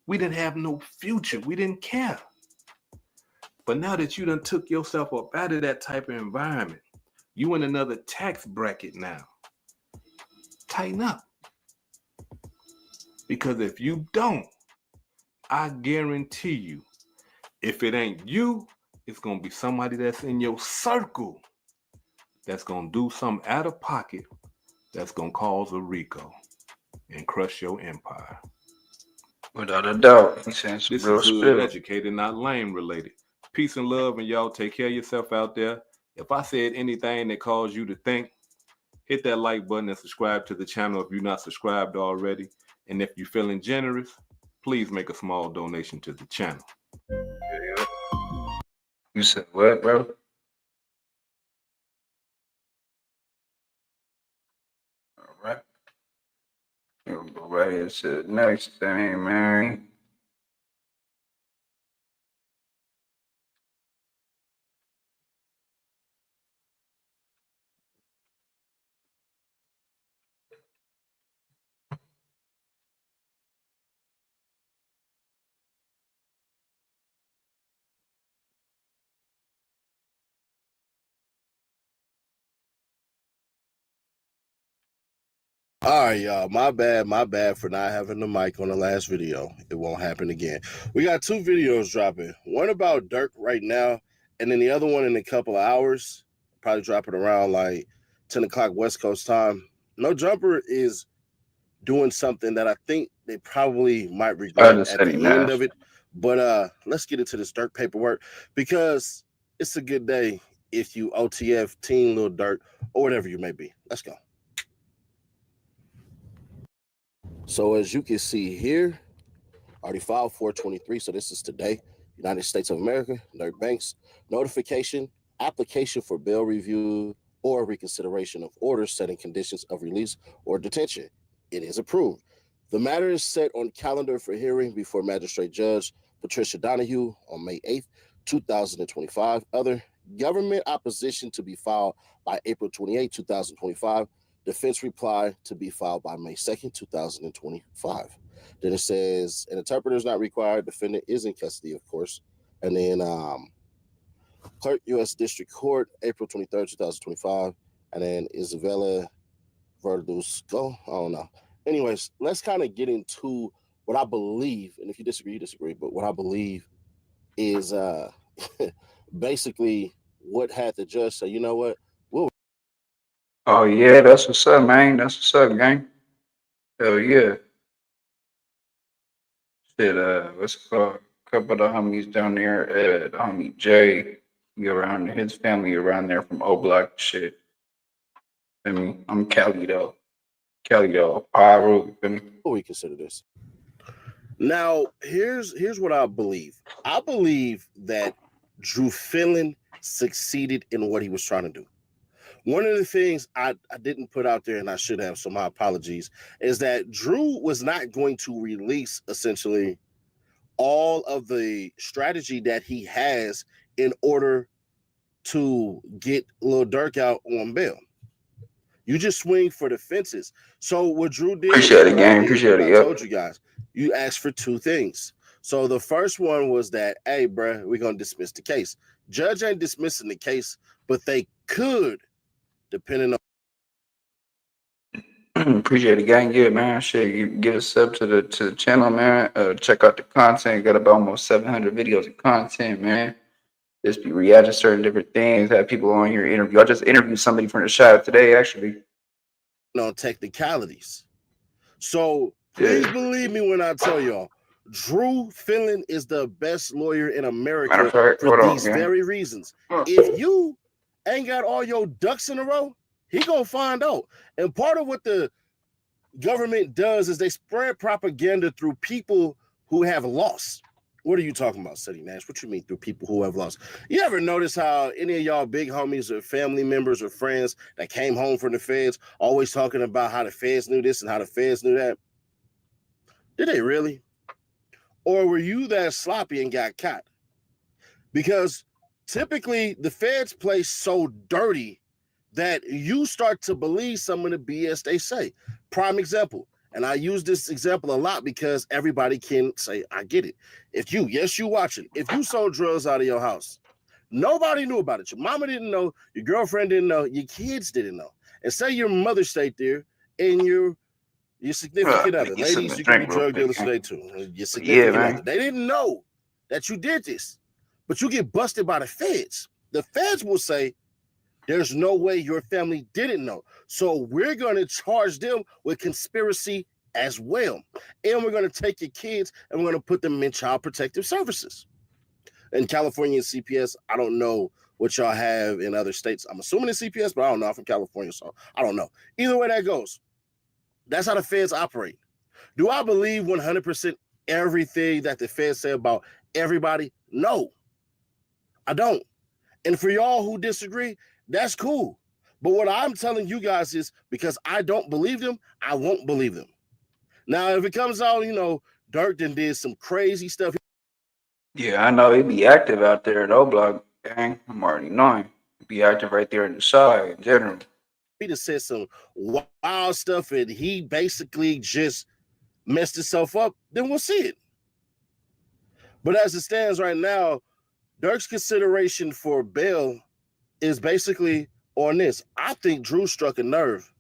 We didn't have no future. We didn't care. But now that you done took yourself up out of that type of environment, you in another tax bracket now. Tighten up. Because if you don't, I guarantee you, if it ain't you, it's going to be somebody that's in your circle that's going to do something out of pocket that's going to cause a RICO and crush your empire. Without a doubt. He's saying some This real is Hood spill. Educated, not lame related. Peace and love, and y'all take care of yourself out there. If I said anything that caused you to think, hit that like button and subscribe to the channel if you're not subscribed already. And if you're feeling generous, please make a small donation to the channel. You said what, bro? All right. We'll go right into the next thing, man. All right, y'all. My bad for not having the mic on the last video. It won't happen again. We got 2 videos dropping. One about Durk right now, and then the other one in a couple of hours. Probably drop it around like 10 o'clock West Coast time. No Jumper is doing something that I think they probably might regret at the end of it. But let's get into this Durk paperwork, because it's a good day if you OTF, Team Lil Durk, or whatever you may be. Let's go. So as you can see here, already filed 423. So this is today. United States of America, Durk Banks, notification, application for bail review or reconsideration of orders setting conditions of release or detention. It is approved. The matter is set on calendar for hearing before Magistrate Judge Patricia Donahue on May 8th, 2025. Other Government opposition to be filed by April 28, 2025. Defense reply to be filed by May 2nd, 2025. Then it says an interpreter is not required. Defendant is in custody, of course. And then Clerk, U.S. District Court, April 23rd, 2025. And then Isabella Verduzco. I don't know. Anyways, let's kind of get into what I believe. And if you disagree, you disagree. But what I believe is basically what had the judge say, you know what? Oh yeah, that's what's up, man. That's what's up, gang. Hell yeah. Shit, what's it called? A couple of the homies down there, the homie Jay, he around his family around there from O Block shit. I mean, I'm Cali though. Pyro, you feel me? What we consider this? Now, here's what I believe. I believe that Drew Finland succeeded in what he was trying to do. One of the things I didn't put out there, and I should have, so my apologies, is that Drew was not going to release essentially all of the strategy that he has in order to get Lil Durk out on bail. You just swing for the fences. So what Drew did, Appreciate it, gang. Appreciate it. I Yep. told you guys, you asked for two things. So the first one was that, hey, bruh, we're going to dismiss the case. Judge ain't dismissing the case, but they could, depending on. Appreciate it, gang. Yeah, man. Shit, you give a sub to the channel, man. Check out the content. Got about almost 700 videos of content, man. Just be reacting to certain different things. Have people on here interview. I just interviewed somebody from the shop today, actually. On technicalities. So please believe me when I tell y'all, Drew Finland is the best lawyer in America for these very reasons. If you ain't got all your ducks in a row, he gonna find out. And part of what the government does is they spread propaganda through people who have lost. What are you talking about, Ceddy Nash? What you mean through people who have lost? You ever notice how any of y'all big homies or family members or friends that came home from the feds always talking about how the feds knew this and how the feds knew that? Did they really? Or were you that sloppy and got caught? Because typically the feds play so dirty that you start to believe some of the BS they say. Prime example. And I use this example a lot because everybody can say, I get it. If you watching, if you sold drugs out of your house, nobody knew about it. Your mama didn't know, your girlfriend didn't know, your kids didn't know. And say your mother stayed there and your significant other. Ladies, you can be drug dealers today too. Your significant other. They didn't know that you did this, but you get busted by the feds. The feds will say, there's no way your family didn't know. So we're going to charge them with conspiracy as well. And we're going to take your kids and we're going to put them in child protective services. In California and CPS, I don't know what y'all have in other states. I'm assuming it's CPS, but I don't know. I'm from California, so I don't know. Either way that goes, that's how the feds operate. Do I believe 100% everything that the feds say about everybody? No, I don't. And for y'all who disagree, that's cool. But what I'm telling you guys is because I don't believe them, I won't believe them. Now, if it comes out, Durk did some crazy stuff. Yeah, I know he be active out there at O Block, gang. I'm already knowing. He be active right there in the side in general. He just said some wild stuff and he basically just messed himself up, then we'll see it. But as it stands right now, Durk's consideration for bail is basically on this. I think Drew struck a nerve.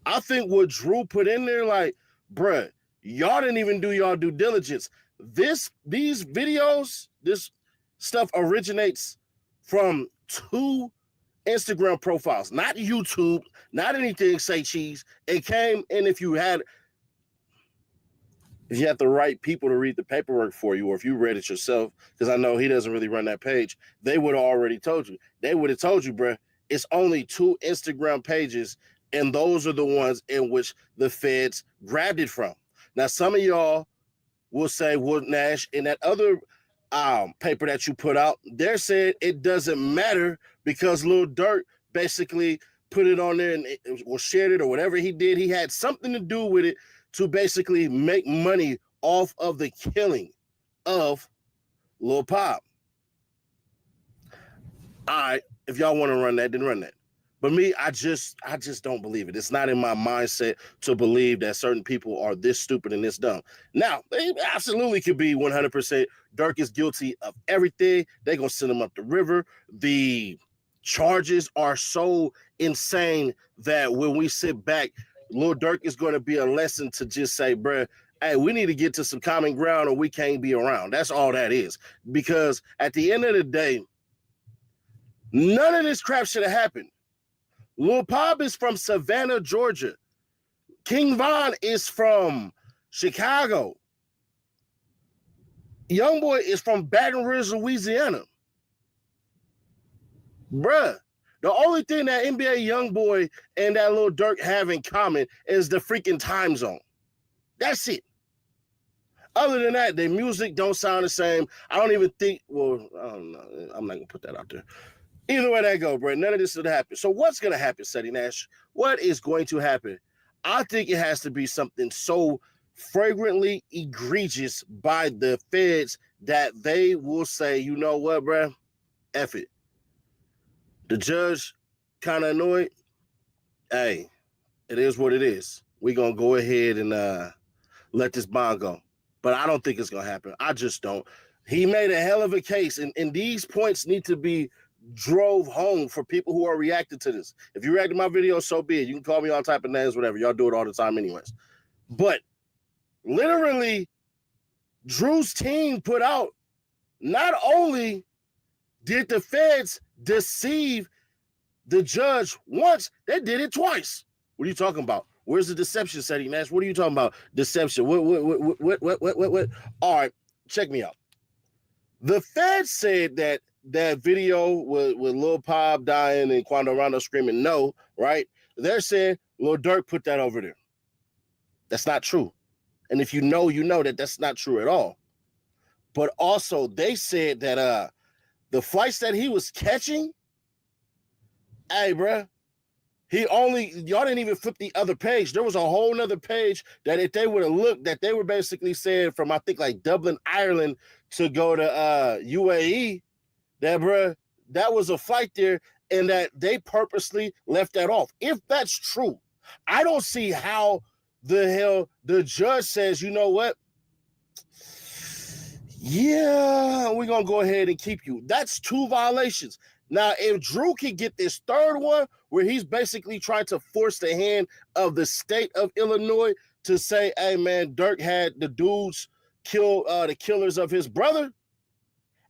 I think what Drew put in there, like, bruh, y'all didn't even do y'all due diligence. These videos, this stuff originates from two Instagram profiles, not YouTube, not anything say cheese. It came in if you had the right people to read the paperwork for you, or if you read it yourself, because I know he doesn't really run that page, they would have already told you. They would have told you, bruh, it's only 2 Instagram pages, and those are the ones in which the feds grabbed it from. Now, some of y'all will say, well, Nash, in that other paper that you put out, they're saying it doesn't matter because Lil Durk basically put it on there and shared it or whatever he did. He had something to do with it to basically make money off of the killing of Lil Pop. All right, if y'all want to run that, then run that. But me, I just don't believe it. It's not in my mindset to believe that certain people are this stupid and this dumb. Now, they absolutely could be 100%. Durk is guilty of everything. They're going to send him up the river. The charges are so insane that when we sit back, Lil Durk is going to be a lesson to just say, bruh, hey, we need to get to some common ground or we can't be around. That's all that is. Because at the end of the day, none of this crap should have happened. Lil Pop is from Savannah, Georgia. King Von is from Chicago. Youngboy is from Baton Rouge, Louisiana. Bruh, the only thing that NBA Youngboy and that Lil Durk have in common is the freaking time zone. That's it. Other than that, their music don't sound the same. I don't even think, well, I don't know. I'm not going to put that out there. Either way that go, bro, none of this would happen. So what's going to happen, Seti Nash? What is going to happen? I think it has to be something so flagrantly egregious by the feds that they will say, you know what, bro? F it. The judge kind of annoyed. Hey, it is what it is. We're going to go ahead and let this bond go. But I don't think it's going to happen. I just don't. He made a hell of a case, and these points need to be drove home for people who are reacting to this. If you react to my video, so be it. You can call me all type of names, whatever. Y'all do it all the time anyways. But literally, Drew's team put out, not only did the feds deceive the judge once, they did it twice. What are you talking about? Where's the deception setting, Nash? What are you talking about? Deception. What? All right, check me out. The feds said that video with Lil Pop dying and Quando Rondo screaming no, right? They're saying Lil Durk put that over there. That's not true. And if you know that that's not true at all. But also they said that the flights that he was catching, hey, bruh, y'all didn't even flip the other page. There was a whole nother page that if they would have looked, that they were basically saying from, I think, like Dublin, Ireland to go to UAE, that, bruh, that was a flight there and that they purposely left that off. If that's true, I don't see how the hell the judge says, you know what? Yeah, we're going to go ahead and keep you. That's 2 violations. Now, if Drew can get this third one, where he's basically trying to force the hand of the state of Illinois to say, hey, man, Durk had the dudes kill the killers of his brother.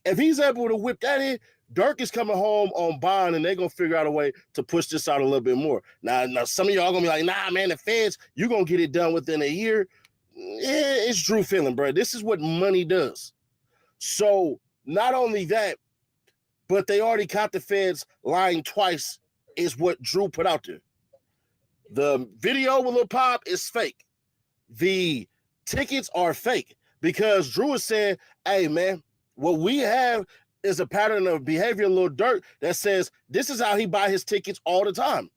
If he's able to whip that in, Durk is coming home on bond, and they're going to figure out a way to push this out a little bit more. Now some of y'all going to be like, nah, man, the feds, you're going to get it done within a year. Yeah, it's Drew feeling, bro. This is what money does. So not only that, but they already caught the feds lying twice is what Drew put out there. The video with Lil Pop is fake. The tickets are fake because Drew is saying, hey, man, what we have is a pattern of behavior, Lil Durk, that says this is how he buy his tickets all the time.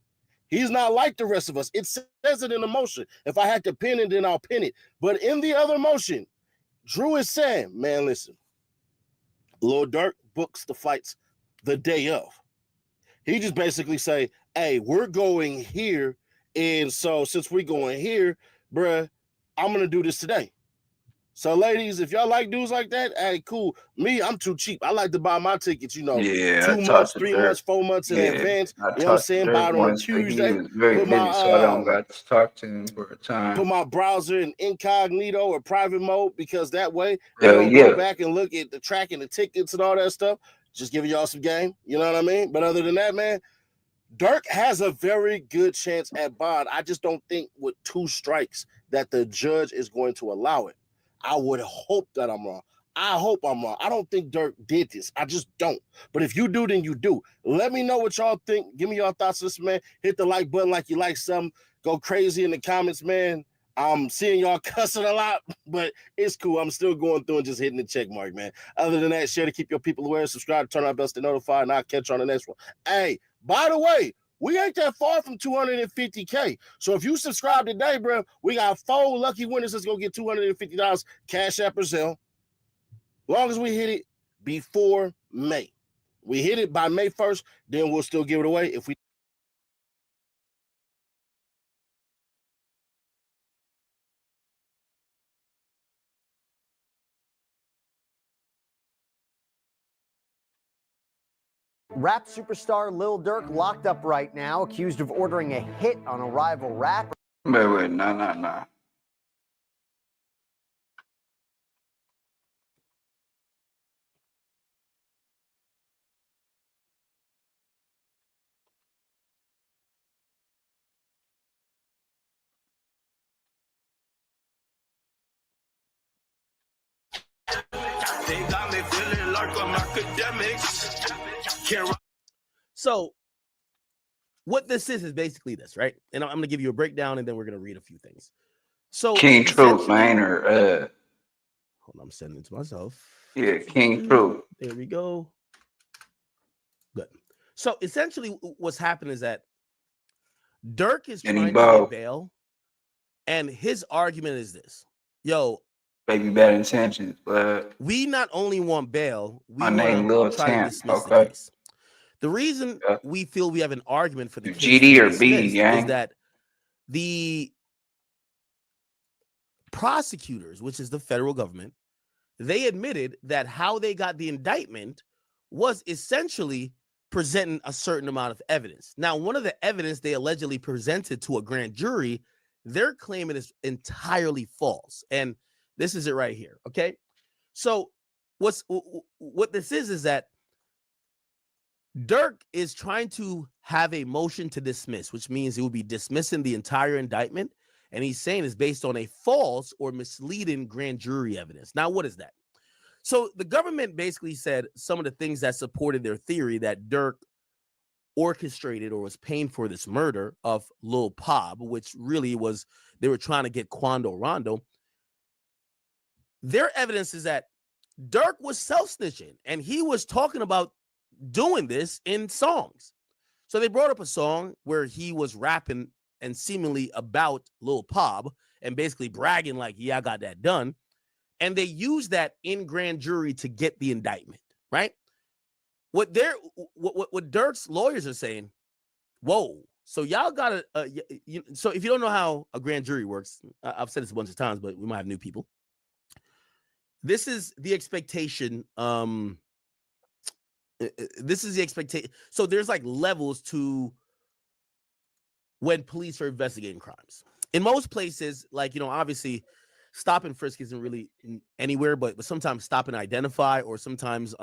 He's not like the rest of us. It says it in the motion. If I had to pin it, then I'll pin it. But in the other motion, Drew is saying, man, listen, Lil Durk books the flights the day of. He just basically say, hey, we're going here. And so since we're going here, bruh, I'm going to do this today. So ladies, if y'all like dudes like that, hey, cool. Me, I'm too cheap. I like to buy my tickets, 2 months, 3 months, 4 months in advance. You know what I'm saying? Buy it on a Tuesday. He was very busy, so I don't got to talk to him for a time. Put my browser in incognito or private mode because that way they don't go back and look at the tracking, the tickets and all that stuff. Just giving y'all some game. You know what I mean? But other than that, man, Durk has a very good chance at bond. I just don't think with 2 strikes that the judge is going to allow it. I would hope that I'm wrong. I hope I'm wrong. I don't think Durk did this. I just don't. But if you do, then you do. Let me know what y'all think. Give me your thoughts on this, man. Hit the like button like you like something. Go crazy in the comments, man. I'm seeing y'all cussing a lot, but it's cool. I'm still going through and just hitting the check mark, man. Other than that, share to keep your people aware. Subscribe, turn on bells to notify, and I'll catch you on the next one. Hey, by the way, we ain't that far from 250K. So if you subscribe today, bro, we got 4 lucky winners that's going to get $250 Cash App or Zelle. Long as we hit it before May. We hit it by May 1st, then we'll still give it away. If we Rap superstar Lil Durk locked up right now, accused of ordering a hit on a rival rapper. Wait, nah. They got me feeling like I'm academics. So what this is basically this, right? And I'm going to give you a breakdown, and then we're going to read a few things. So King Truth, essentially- man, or hold on, I'm sending it to myself. yeah, King Truth. There we go. Good. So essentially, what's happened is that Durk is And he trying to bow. get bail, and his argument is this: Yo, Baby bad intentions, but we not only want bail, we my name Lil want to try to Temp. dismiss the Okay. case. The reason we feel we have an argument for the case GD to be or B, dismissed gang? is that the prosecutors, which is the federal government, they admitted that how they got the indictment was essentially presenting a certain amount of evidence. Now, one of the evidence they allegedly presented to a grand jury, they're claiming is entirely false. And this is it right here. Okay. So what this is that Durk is trying to have a motion to dismiss, which means it will be dismissing the entire indictment. And he's saying it's based on a false or misleading grand jury evidence. Now, what is that? So the government basically said some of the things that supported their theory that Durk orchestrated or was paying for this murder of Lil Pop, which really was, they were trying to get Quando Rondo. Their evidence is that Durk was self-snitching and he was talking about doing this in songs. So they brought up a song where he was rapping and seemingly about Lil Pop and basically bragging like, yeah, I got that done. And they used that in grand jury to get the indictment, right? What Durk's lawyers are saying, whoa, so y'all got to, so if you don't know how a grand jury works, I've said this a bunch of times, but we might have new people. This is the expectation. This is the expectation. So there's like levels to when police are investigating crimes. In most places, like, obviously stop and frisk isn't really anywhere, but sometimes stop and identify, or sometimes,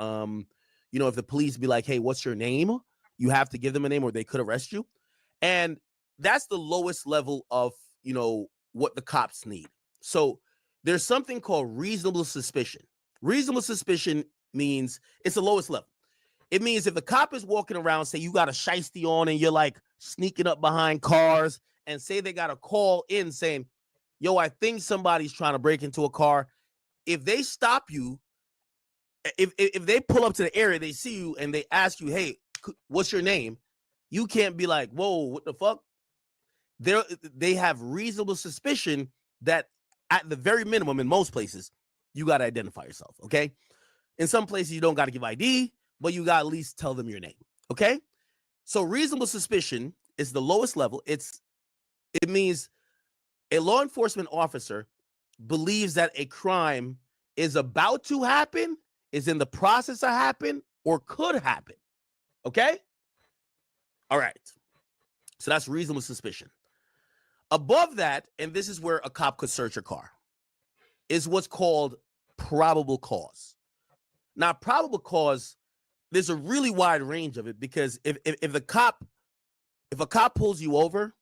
if the police be like, hey, what's your name? You have to give them a name or they could arrest you. And that's the lowest level of, what the cops need. So there's something called reasonable suspicion. Reasonable suspicion means it's the lowest level. It means if the cop is walking around, say you got a shiesty on and you're like sneaking up behind cars, and say they got a call in saying, yo, I think somebody's trying to break into a car. If they stop you, if they pull up to the area, they see you and they ask you, hey, what's your name? You can't be like, whoa, what the fuck? They have reasonable suspicion that at the very minimum, in most places, you got to identify yourself, okay? In some places, you don't got to give ID, but you got to at least tell them your name, okay? So reasonable suspicion is the lowest level. It means a law enforcement officer believes that a crime is about to happen, is in the process of happen, or could happen, okay? All right. So that's reasonable suspicion. Above that, and this is where a cop could search your car, is what's called probable cause. Now, probable cause, there's a really wide range of it, because if a cop pulls you over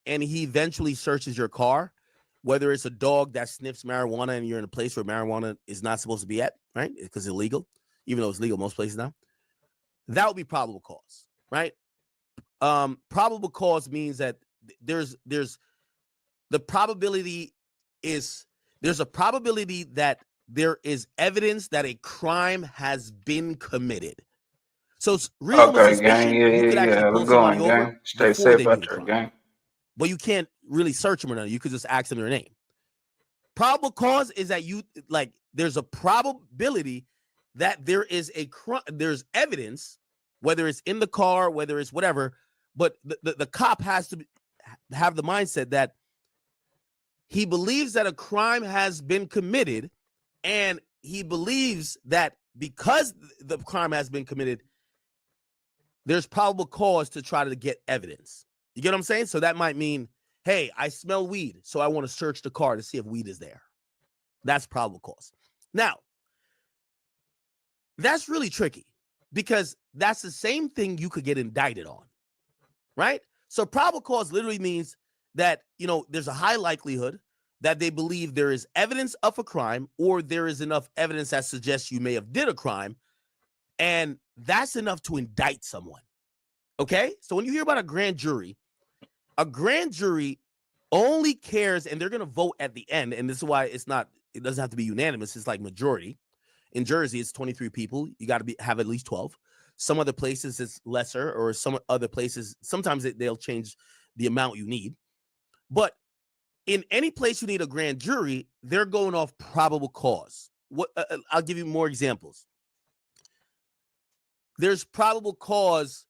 and he eventually searches your car, whether it's a dog that sniffs marijuana and you're in a place where marijuana is not supposed to be at, right? Because it's illegal, even though it's legal most places now, that would be probable cause, right? Probable cause means that there's a probability that there is evidence that a crime has been committed. So it's reasonable suspicion. You could actually pull somebody over Stay before safe they do out the there, crime. gang. But you can't really search them or nothing. You could just ask them their name. Probable cause is that there's a probability that there is there's evidence whether it's in the car, whether it's whatever. But the cop has to have the mindset that he believes that a crime has been committed, and he believes that because the crime has been committed, there's probable cause to try to get evidence. You get what I'm saying? So that might mean, hey, I smell weed, so I want to search the car to see if weed is there. That's probable cause. Now, that's really tricky because that's the same thing you could get indicted on, right? So probable cause literally means that, there's a high likelihood that they believe there is evidence of a crime, or there is enough evidence that suggests you may have did a crime, and that's enough to indict someone. Okay? So when you hear about a grand jury only cares, and they're going to vote at the end, and this is why it doesn't have to be unanimous. It's like majority. In Jersey, it's 23 people. You got to have at least 12. Some other places it's lesser, or some other places, sometimes they'll change the amount you need. But in any place you need a grand jury, they're going off probable cause. I'll give you more examples. There's probable cause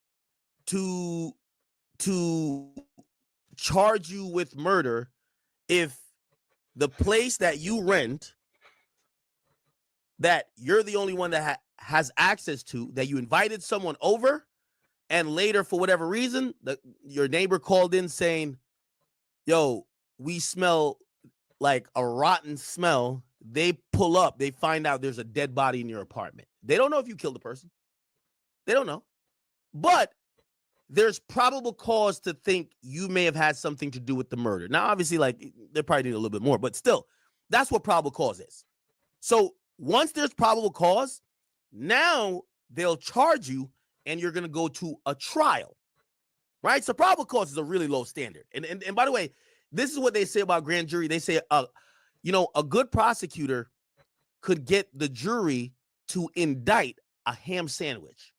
to charge you with murder if the place that you rent, that you're the only one that has access to, that you invited someone over, and later, for whatever reason, your neighbor called in saying, yo, we smell like a rotten smell. They pull up, they find out there's a dead body in your apartment. They don't know if you killed the person. They don't know. But there's probable cause to think you may have had something to do with the murder. Now, obviously, they probably need a little bit more, but still, that's what probable cause is. So once there's probable cause, now they'll charge you, and you're going to go to a trial, right? So probable cause is a really low standard. And by the way, this is what they say about grand jury. They say, a good prosecutor could get the jury to indict a ham sandwich,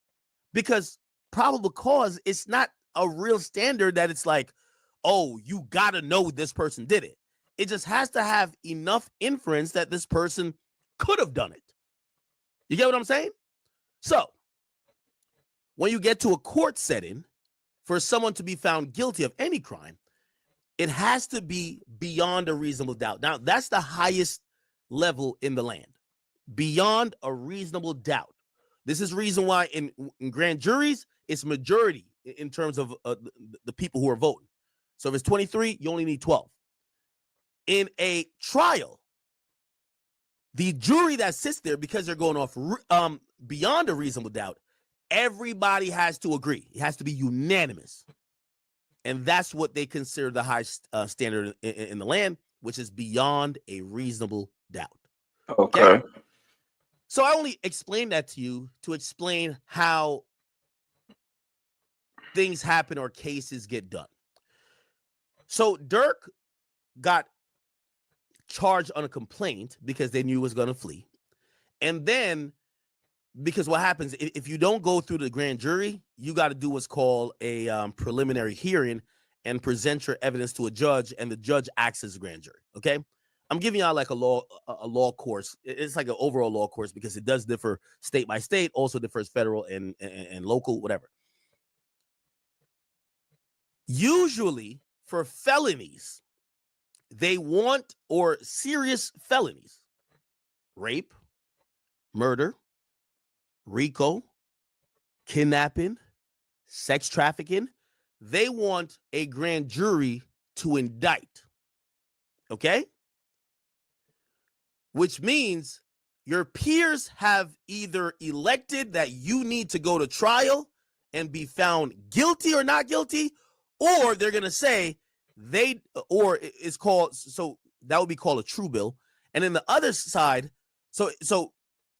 because probable cause, it's not a real standard that it's like, oh, you got to know this person did it. It just has to have enough inference that this person could have done it. You get what I'm saying? So when you get to a court setting, for someone to be found guilty of any crime, it has to be beyond a reasonable doubt. Now, that's the highest level in the land, beyond a reasonable doubt. This is the reason why in grand juries, it's majority in terms of the people who are voting. So if it's 23, you only need 12. In a trial, the jury that sits there, because they're going off beyond a reasonable doubt, everybody has to agree. It has to be unanimous. And that's what they consider the high standard in the land, which is beyond a reasonable doubt. Okay. So I only explained that to you to explain how things happen or cases get done. So Durk got charged on a complaint because they knew he was going to flee. And then, because what happens, if you don't go through the grand jury, you got to do what's called a preliminary hearing and present your evidence to a judge, and the judge acts as a grand jury. Okay, I'm giving y'all like a law course. It's like an overall law course because it does differ state by state, also differs federal and local, whatever. Usually for felonies, they want, or serious felonies, rape, murder, RICO, kidnapping, sex trafficking, they want a grand jury to indict. Okay? Which means your peers have either elected that you need to go to trial and be found guilty or not guilty, or they're going to say or it's called, so that would be called a true bill. And then the other side, so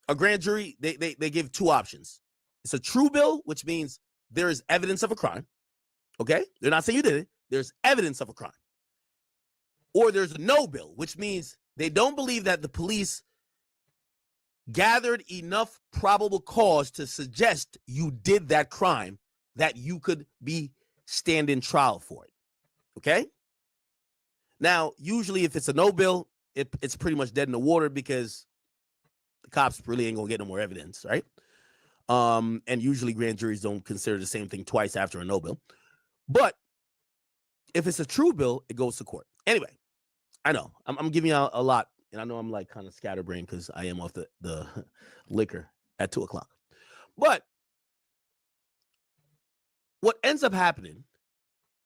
a grand jury, they give two options. It's a true bill, which means there is evidence of a crime. Okay? They're not saying you did it. There's evidence of a crime. Or there's a no bill, which means they don't believe that the police gathered enough probable cause to suggest you did that crime that you could be standing trial for it. Okay? Now, usually if it's a no bill, it's pretty much dead in the water because the cops really ain't going to get no more evidence, right? And usually grand juries don't consider the same thing twice after a no bill. But if it's a true bill, it goes to court. Anyway, I know I'm giving you a lot, and I know I'm like kind of scatterbrained because I am off the liquor at 2:00. But what ends up happening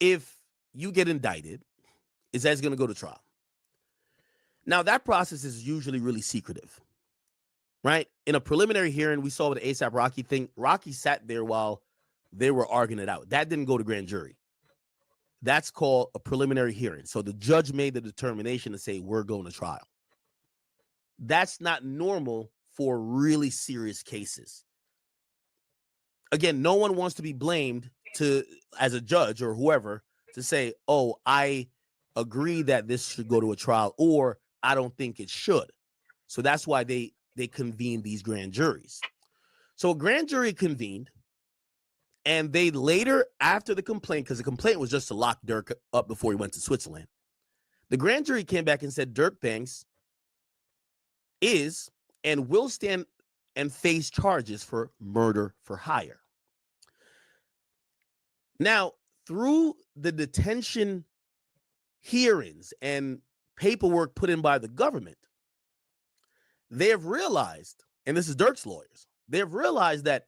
if you get indicted is that it's going to go to trial. Now, that process is usually really secretive, right? In a preliminary hearing, we saw with the ASAP Rocky thing, Rocky sat there while they were arguing it out. That didn't go to grand jury. That's called a preliminary hearing. So the judge made the determination to say, we're going to trial. That's not normal for really serious cases. Again, no one wants to be blamed as a judge or whoever to say, oh, I agree that this should go to a trial, or I don't think it should. So that's why they convene these grand juries. So a grand jury convened, and they later, after the complaint, because the complaint was just to lock Durk up before he went to Switzerland, the grand jury came back and said Durk Banks is and will stand and face charges for murder for hire. Now, through the detention hearings and paperwork put in by the government, they have realized, and this is Durk's lawyers, they have realized that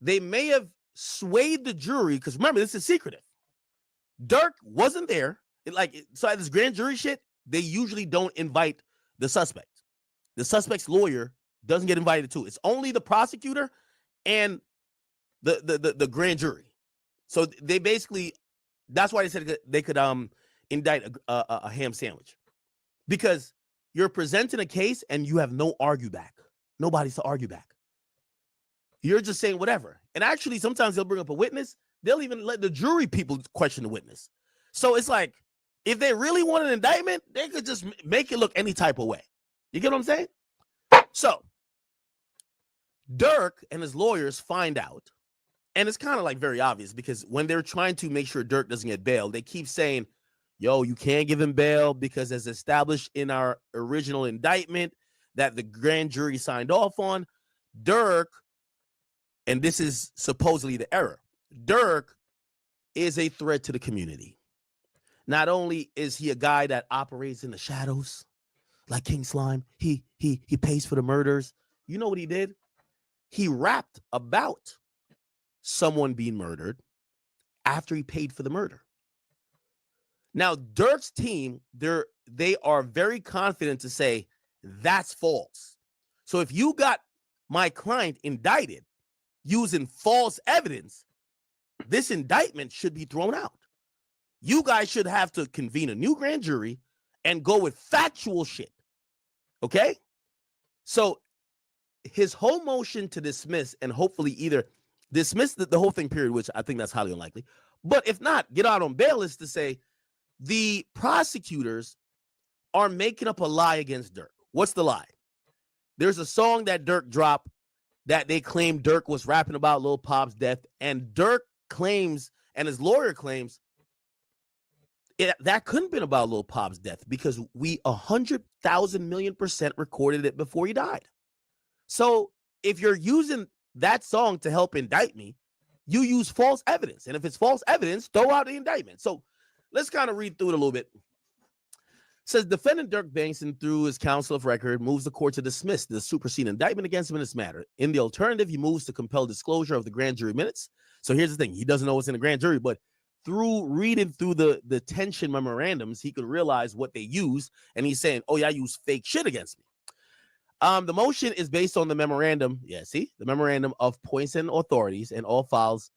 they may have swayed the jury, because remember, this is secretive. Durk wasn't there. So at this grand jury shit, they usually don't invite the suspect. The suspect's lawyer doesn't get invited too. It's only the prosecutor and the grand jury. So they basically, that's why they said they could indict a ham sandwich, because you're presenting a case and you have no argue back. Nobody's to argue back. You're just saying whatever. And actually, sometimes they'll bring up a witness. They'll even let the jury people question the witness. So it's like, if they really want an indictment, they could just make it look any type of way. You get what I'm saying? So Durk and his lawyers find out, and it's kind of like very obvious, because when they're trying to make sure Durk doesn't get bail, they keep saying, yo, you can't give him bail because as established in our original indictment that the grand jury signed off on, Durk, and this is supposedly the error, Durk is a threat to the community. Not only is he a guy that operates in the shadows like King Slime, he pays for the murders. You know what he did? He rapped about someone being murdered after he paid for the murder. Now, Durk's team, they are very confident to say that's false. So if you got my client indicted using false evidence, this indictment should be thrown out. You guys should have to convene a new grand jury and go with factual shit. Okay? So his whole motion to dismiss, and hopefully either dismiss the whole thing, period, which I think that's highly unlikely, but if not, get out on bail, is to say the prosecutors are making up a lie against Durk. What's the lie? There's a song that Durk dropped that they claim Durk was rapping about Lil Pop's death, and Durk claims, and his lawyer claims, that couldn't have been about Lil Pop's death because we 100,000,000,000% recorded it before he died. So if you're using that song to help indict me, you use false evidence. And if it's false evidence, throw out the indictment. So let's kind of read through it a little bit. It says defendant Durk Banks, through his counsel of record, moves the court to dismiss the superseding indictment against him in this matter. In the alternative, he moves to compel disclosure of the grand jury minutes. So here's the thing. He doesn't know what's in the grand jury, but through reading through the detention memorandums, he could realize what they use. And he's saying, oh, yeah, I use fake shit against me. The motion is based on the memorandum. Yeah, see? The memorandum of points and authorities and all files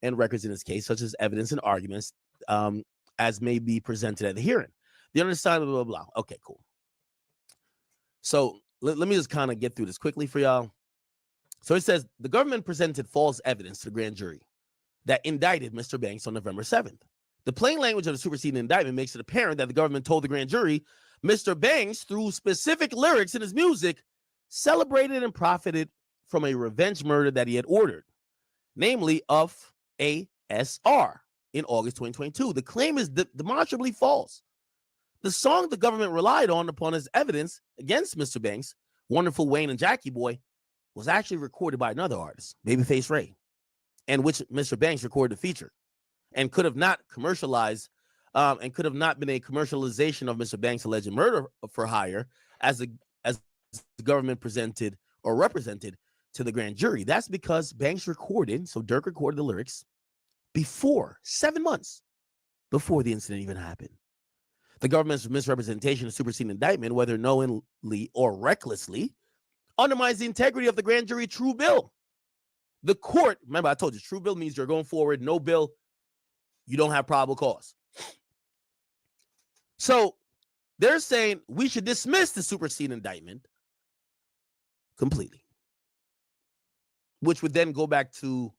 and records in this case, such as evidence and arguments, as may be presented at the hearing. The undersigned, blah, blah, blah. Okay, cool. So let me just kind of get through this quickly for y'all. So it says the government presented false evidence to the grand jury that indicted Mr. Banks on November 7th. The plain language of the superseding indictment makes it apparent that the government told the grand jury Mr. Banks, through specific lyrics in his music, celebrated and profited from a revenge murder that he had ordered, namely of ASR in August 2022. The claim is demonstrably false. The song the government relied on upon as evidence against Mr. Banks, Wonderful Wayne and Jackie Boy, was actually recorded by another artist, Babyface Ray, and which Mr. Banks recorded the feature, and could have not commercialized, and could have not been a commercialization of Mr. Banks' alleged murder for hire as the government presented or represented to the grand jury. That's because Banks recorded, so Durk recorded the lyrics before 7 months before the incident even happened. The government's misrepresentation of superseding indictment, whether knowingly or recklessly, undermines the integrity of the grand jury true bill. The court, remember I told you, true bill means you're going forward, no bill, you don't have probable cause. So they're saying we should dismiss the superseding indictment completely, which would then go back to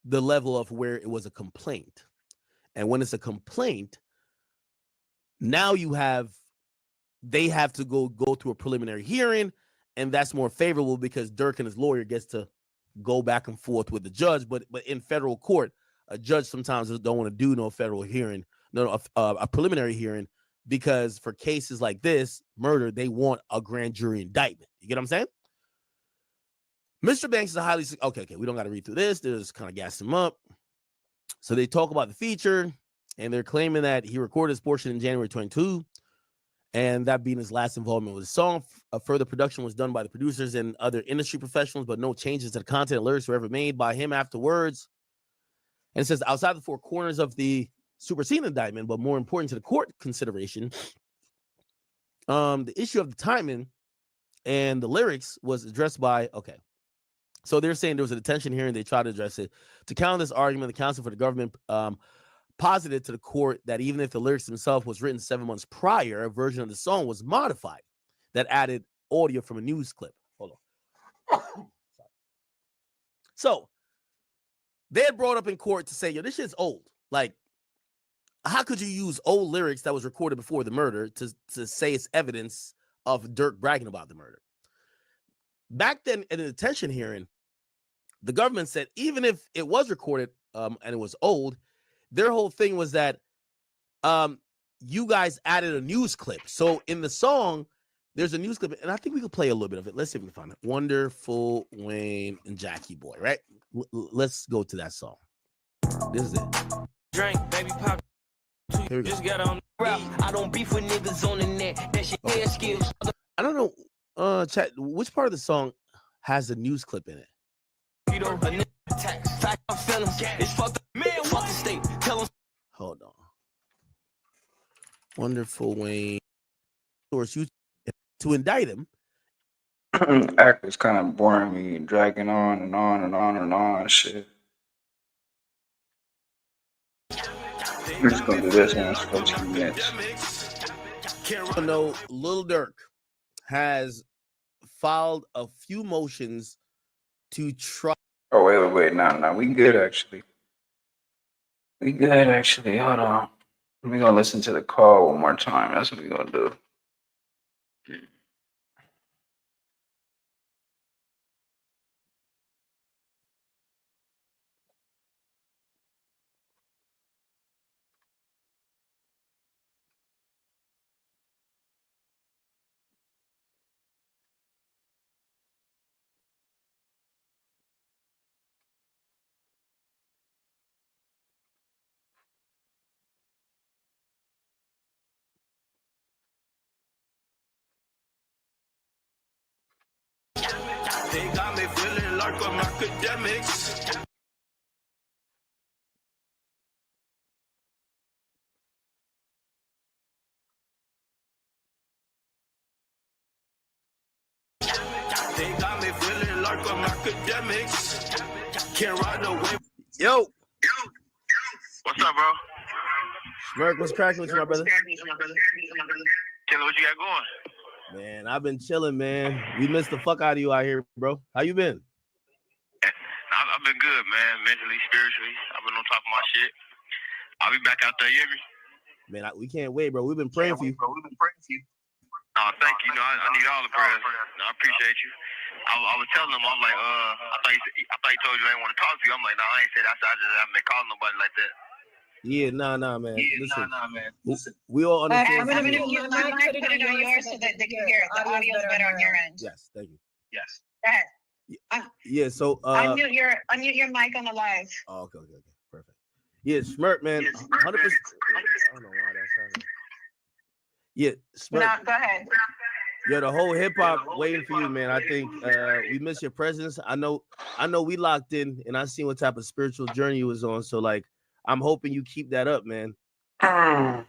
the level of where it was a complaint. And when it's a complaint, now they have to go through a preliminary hearing, and that's more favorable because Durk and his lawyer gets to go back and forth with the judge. But in federal court, a judge sometimes don't want to do no federal hearing, a preliminary hearing, because for cases like this, murder, they want a grand jury indictment. You get what I'm saying? Mr. Banks is a highly, okay, we don't got to read through this. They're just kind of gassing him up. So they talk about the feature, and they're claiming that he recorded his portion in January 22, and that being his last involvement with the song. A further production was done by the producers and other industry professionals, but no changes to the content and lyrics were ever made by him afterwards. And it says outside the four corners of the superseding indictment, but more important to the court consideration, the issue of the timing and the lyrics was addressed by, so they're saying there was a detention hearing. They tried to address it. To counter this argument, the counsel for the government posited to the court that even if the lyrics themselves was written 7 months prior, a version of the song was modified that added audio from a news clip. Hold on. So they had brought up in court to say, yo, this shit's old. Like, how could you use old lyrics that was recorded before the murder to say it's evidence of Durk bragging about the murder? Back then in the detention hearing, the government said even if it was recorded and it was old, their whole thing was that you guys added a news clip. So in the song, there's a news clip, and I think we could play a little bit of it. Let's see if we can find it. Wonderful Wayne and Jackie Boy, right? Let's go to that song. This is it. Drink, baby, pop. Here we go. Just got on rap. I don't beef with niggas on the net. That's your hair skills. I don't know, chat, which part of the song has a news clip in it? You know, a nigga tax. Fact, I'm feeling it's fucked up. Man, fuck the state. Tell them. Hold on. Wonderful Wayne. Source you to indict him. Act is kind of boring me and dragging on and on and on and on and shit. We're just gonna do this one for 2 minutes. I know Lil Durk has filed a few motions to try. Oh, wait. No. We good, actually. We good, actually. Hold on. We're going to listen to the call one more time. That's what we're going to do. They got me feeling like I'm academics. They got me feeling like I'm academics. Can't ride away. Yo. What's up, bro? Smirk, what's cracking with you, my brother? Chilling, what you got going? Man, I've been chilling, man. We missed the fuck out of you out here, bro. How you been? I've been good, man. Mentally, spiritually. I've been on top of my shit. I'll be back out there, you hear me? Man, we can't wait, bro. We've been praying for you. Oh, thank you. I need all the prayers. I appreciate you. I was telling them, I'm like, I thought you told you I didn't want to talk to you. I'm like, no, I ain't said that. I just haven't been calling nobody like that. Yeah, nah, man. Listen. We all understand. I'm going to put it on yours so that they can hear it. The audio is better on your end. Yes, thank you. Yes. Go ahead. Yeah, so unmute your mic on the live. Oh, okay, perfect. Yeah, Smirk, man, 100%. I don't know why that's happening. Yeah, Smirk. No, go ahead. Yeah, the whole hip hop waiting for you, man. I think we miss your presence. I know we locked in, and I seen what type of spiritual journey you was on. So like, I'm hoping you keep that up, man. Yeah,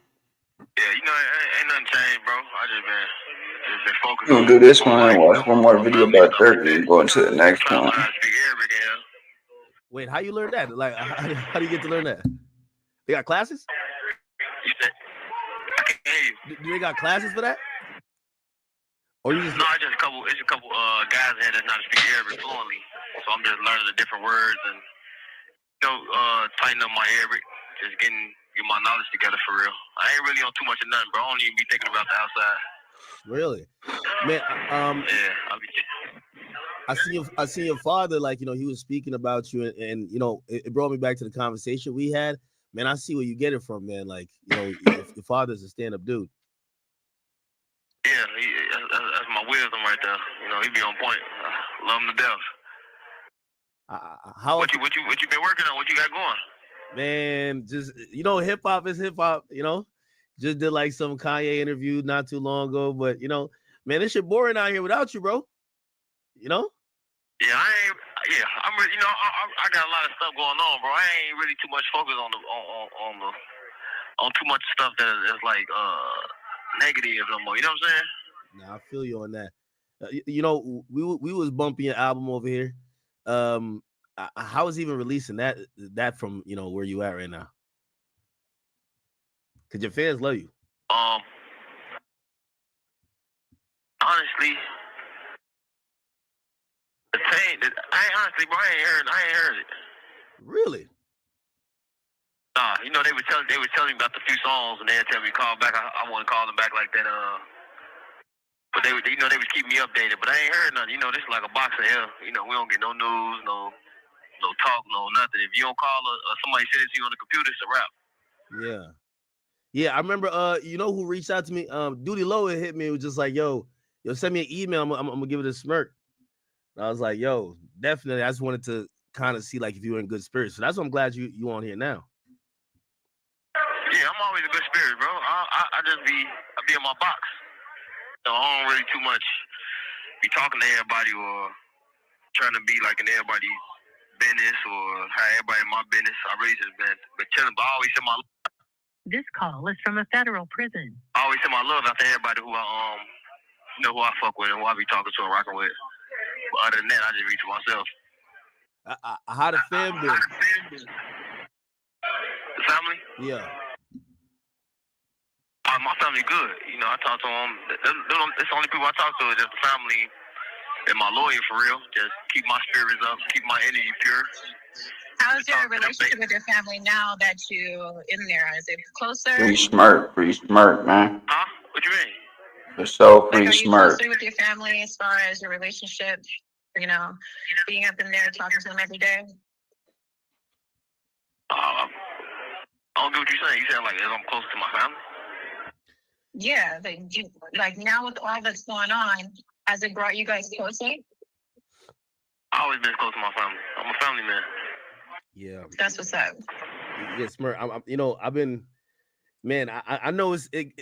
you know, ain't nothing changed, bro. I just been focused We're on. gonna do this one and watch one more video about Durk and go into the next one. Wait, how you learn that? Like, how do you get to learn that? They got classes? You said, I can't hear you. Do they got classes for that? Or you just No, it's a couple guys here that know how to speak Arabic fluently. So I'm just learning the different words and tighten up my Arabic, just getting my knowledge together for real. I ain't really on too much of nothing, bro. I don't even be thinking about the outside. Really? Man, yeah, I'll be I see your father, like, he was speaking about you, and it brought me back to the conversation we had. Man, I see where you get it from, man. Like, your father's a stand-up dude. Yeah, that's my wisdom right there. He be on point. Love him to death. What you been working on? What you got going? Man, just hip hop is hip hop. Just did like some Kanye interview not too long ago, but man, this shit boring out here without you, bro. Yeah, I'm really, I got a lot of stuff going on, bro. I ain't really too much focused on too much stuff that is like negative no more. You know what I'm saying? Nah, I feel you on that. We was bumping your album over here. How is even releasing that from where you at right now? Cause your fans love you. Honestly, bro, I ain't heard it. Really? Nah, they were telling me about the few songs, and they tell me call back. I wouldn't call them back like that. But they was keeping me updated. But I ain't heard nothing. This is like a box of hell. We don't get no news, no talk, no nothing. If you don't call or somebody send it to you on the computer, it's a wrap. Yeah. I remember. Who reached out to me? Duty Low hit me. It was just like, yo, send me an email. I'm gonna give it a smirk. And I was like, yo, definitely. I just wanted to kind of see like if you were in good spirits. So that's why I'm glad you on here now. Yeah, I'm always in good spirits, bro. I just be in my box. I don't really too much be talking to everybody or trying to be like in everybody's business or how everybody in my business. I really just been chilling, but I always send my. This call is from a federal prison. I always send my love out to everybody who who I fuck with and who I be talking to and rocking with. But other than that, I just reach for myself. How the fam been? The family? Yeah. My family good. I talk to them. It's the only people I talk to is just the family and my lawyer for real. Just keep my spirits up, keep my energy pure. How's your relationship with your family now that you're in there? Is it closer? Free smirk, man. Huh? What you mean? The so free Are you smirk. closer with your family as far as your relationship? Being up in there talking to them every day. I don't get what you're saying. You saying like as I'm close to my family? Yeah, like now with all that's going on, has it brought you guys closer? I always been close to my family. I'm a family man. Yeah, that's what's up. Yeah, Smirk. I've been, man. I know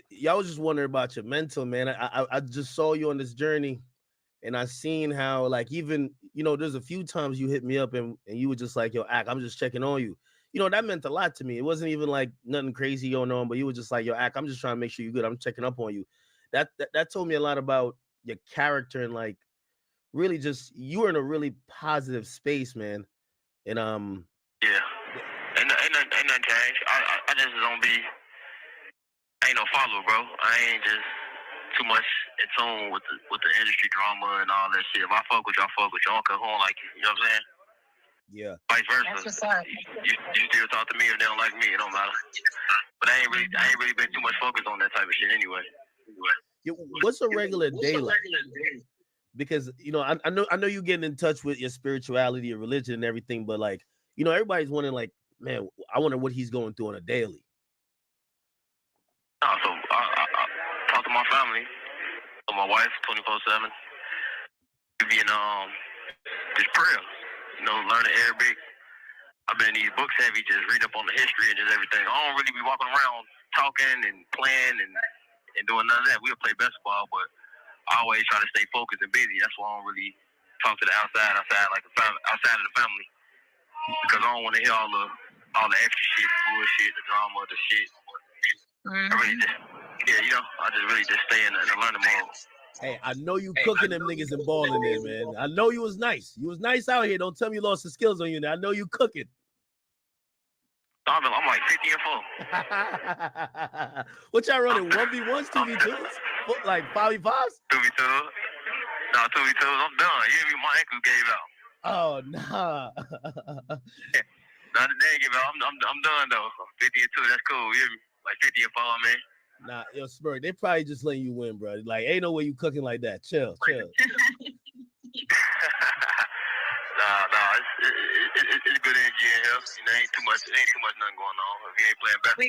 y'all was just wondering about your mental, man. I just saw you on this journey, and I seen how like even there's a few times you hit me up and you were just like, yo, Ak, I'm just checking on you. That meant a lot to me. It wasn't even like nothing crazy going on, but you were just like, yo, Ak, I'm just trying to make sure you're good. I'm checking up on you. That told me a lot about your character and like really just you were in a really positive space, man. And yeah, ain't nothing changed. I just don't be. I ain't no follower, bro. I ain't just too much in tune with the industry drama and all that shit. If I fuck with you, I fuck with you. I don't care who don't like you. You know what I'm saying? Yeah. Vice versa. That's what's up. You still talk to me if they don't like me. It don't matter. But I ain't really been too much focused on that type of shit anyway. What's a regular day like? Because I know you getting in touch with your spirituality, your religion, and everything, but like everybody's wondering, like, man, I wonder what he's going through on a daily. So I talk to my family, to my wife, 24/7. We be in just prayer. Learning Arabic. I've been in these books heavy, just read up on the history and just everything. I don't really be walking around talking and playing and doing none of that. We'll play basketball, but I always try to stay focused and busy. That's why I don't really talk to the outside like outside of the family, because I don't want to hear all the extra shit, the bullshit, the drama, the shit. I really just stay in the learning mode. Hey, I know you cooking them niggas and balling there, man. I know you was nice. You was nice out here. Don't tell me you lost the skills on you now. I know you cooking. I'm like 50 and 4. What y'all running? 1v1s, 2v2s? Like 5v5s? 2v2s. No, 2v2s. I'm done. You hear me? My ankle gave out. Oh, nah. They ain't give out. I'm done though. 50 and 2. That's cool. You hear me? Like 50 and 4, man. Nah, yo, Spur, they probably just letting you win, bro. Like, ain't no way you cooking like that. Chill. Nah, it's good energy in here. Ain't too much nothing going on. If you ain't playing basketball,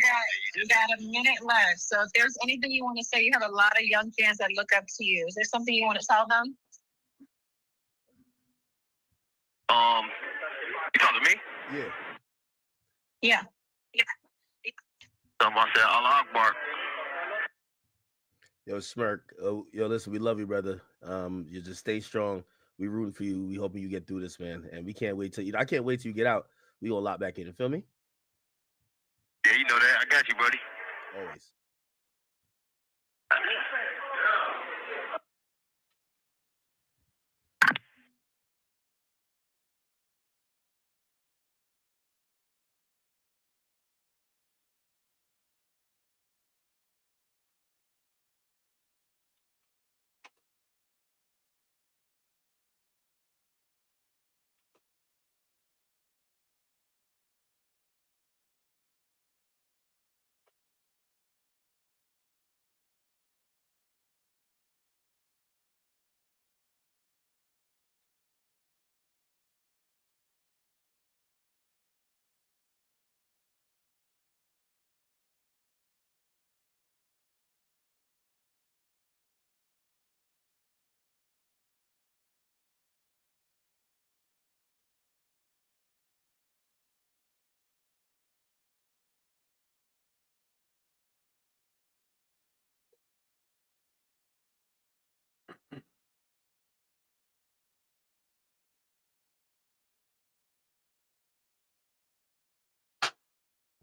We got a minute left. So if there's anything you want to say, you have a lot of young fans that look up to you. Is there something you want to tell them? You talking to me? Yeah. Something I said, Allah Akbar. Yo, Smirk. Yo, listen, we love you, brother. You just stay strong. We rooting for you. We hoping you get through this, man. And we can't wait till I can't wait till you get out. We gonna lock back in. You feel me? Yeah, you know that. I got you, buddy. Always.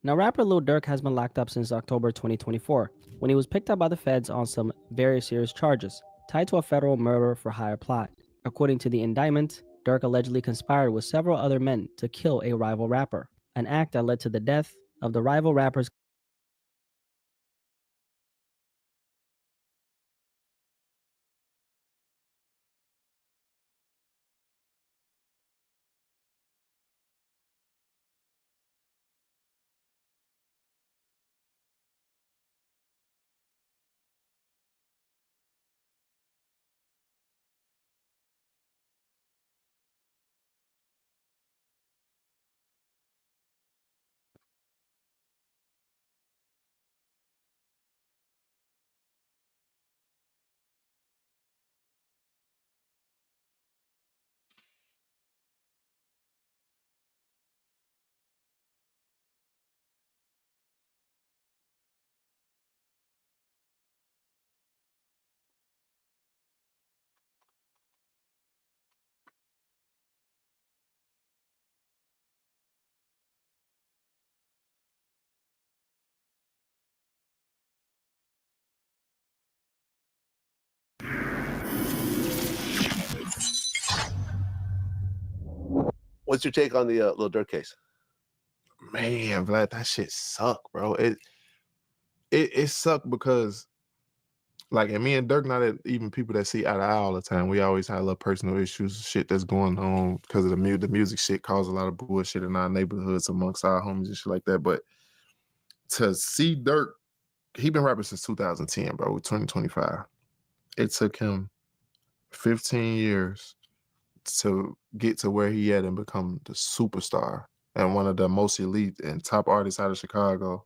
Now, rapper Lil Durk has been locked up since October 2024, when he was picked up by the feds on some very serious charges tied to a federal murder for hire plot. According to the indictment, Durk allegedly conspired with several other men to kill a rival rapper, an act that led to the death of the rival rapper's What's your take on the Lil Durk case? Man, Vlad, that shit suck, bro. It sucked because, like, and me and Dirk, not that even people that see eye to eye all the time. We always have little personal issues, shit that's going on because of the music shit caused a lot of bullshit in our neighborhoods amongst our homies and shit like that. But to see Dirk, he been rapping since 2010, bro. 2025. It took him 15 years to get to where he at and become the superstar and one of the most elite and top artists out of Chicago,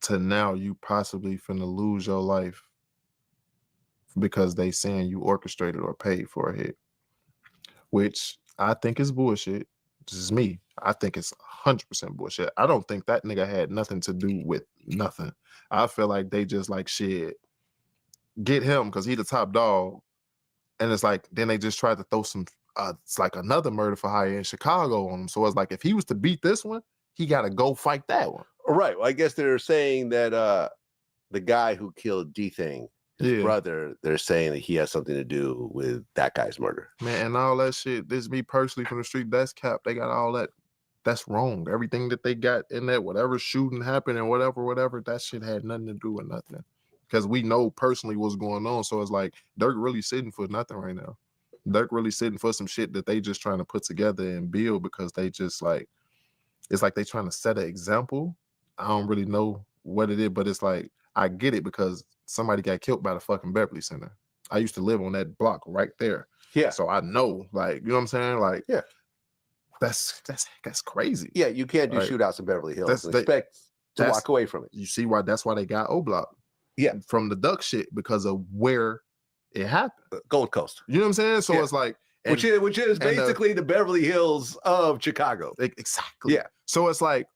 to now you possibly finna lose your life because they saying you orchestrated or paid for a hit. which I think is bullshit. This is me. I think it's 100% bullshit. I don't think that nigga had nothing to do with nothing. I feel like they just like, shit, get him because he the top dog. And it's like, then they just tried to throw some, it's like another murder for hire in Chicago on him. So it's like, if he was to beat this one, he got to go fight that one. Right. Well, I guess they're saying that the guy who killed D-Thing, his brother, they're saying that he has something to do with that guy's murder. Man, and all that shit, this is me personally from the street, that's cap. They got all that. That's wrong. Everything that they got in that, whatever shooting happened and whatever, that shit had nothing to do with nothing. Because we know personally what's going on. So it's like, Durk really sitting for nothing right now. Durk really sitting for some shit that they just trying to put together and build because they just like, it's like they trying to set an example. I don't really know what it is, but it's like, I get it because somebody got killed by the fucking Beverly Center. I used to live on that block right there. Yeah. So I know, like, you know what I'm saying? Like, yeah, that's crazy. Yeah, you can't do Like, shootouts in Beverly Hills that's- and they- expect to that's- walk away from it. You see why that's why they got O Block. Yeah. From the Duck shit because of where it happened. Gold Coast. You know what I'm saying? So Yeah. it's like, Which is basically the Beverly Hills of Chicago. Exactly. Yeah. So it's like,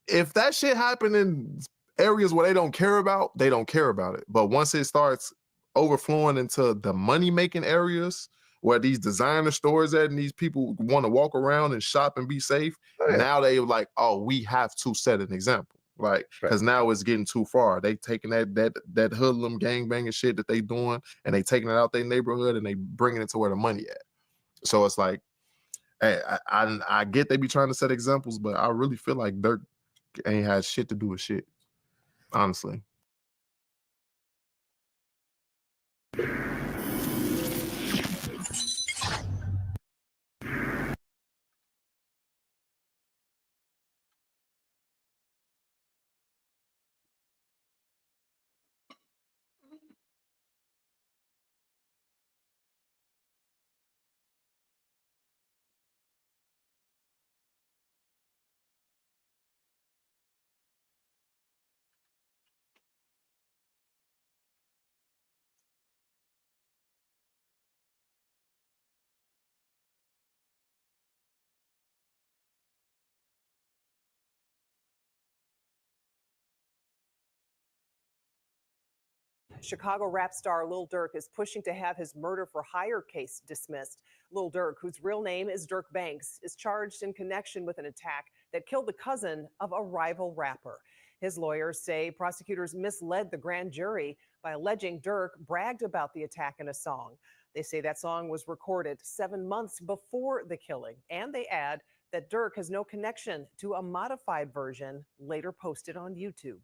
if that shit happened in areas where they don't care about it. But once it starts overflowing into the money-making areas where these designer stores at and these people want to walk around and shop and be safe, now they like, oh, we have to set an example. Like, because now it's getting too far. They taking that hoodlum gangbanging shit that they doing and they taking it out their neighborhood and they bringing it to where the money at. So it's like, hey, I get they be trying to set examples, but I really feel like Durk ain't had shit to do with shit. Honestly. Chicago rap star Lil Durk is pushing to have his murder for hire case dismissed. Lil Durk, whose real name is Durk Banks, is charged in connection with an attack that killed the cousin of a rival rapper. His lawyers say prosecutors misled the grand jury by alleging Durk bragged about the attack in a song. They say that song was recorded 7 months before the killing, and they add that Durk has no connection to a modified version later posted on YouTube.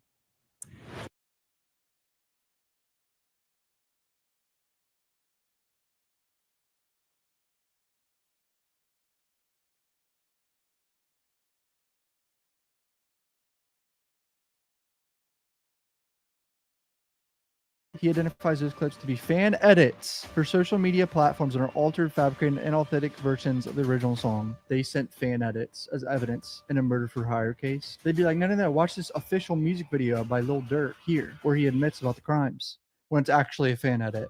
He identifies those clips to be fan edits for social media platforms and are altered, fabricated, and inauthentic versions of the original song. They sent fan edits as evidence in a murder for hire case. They'd be like, no, watch this official music video by Lil Durk here, where he admits about the crimes, when it's actually a fan edit.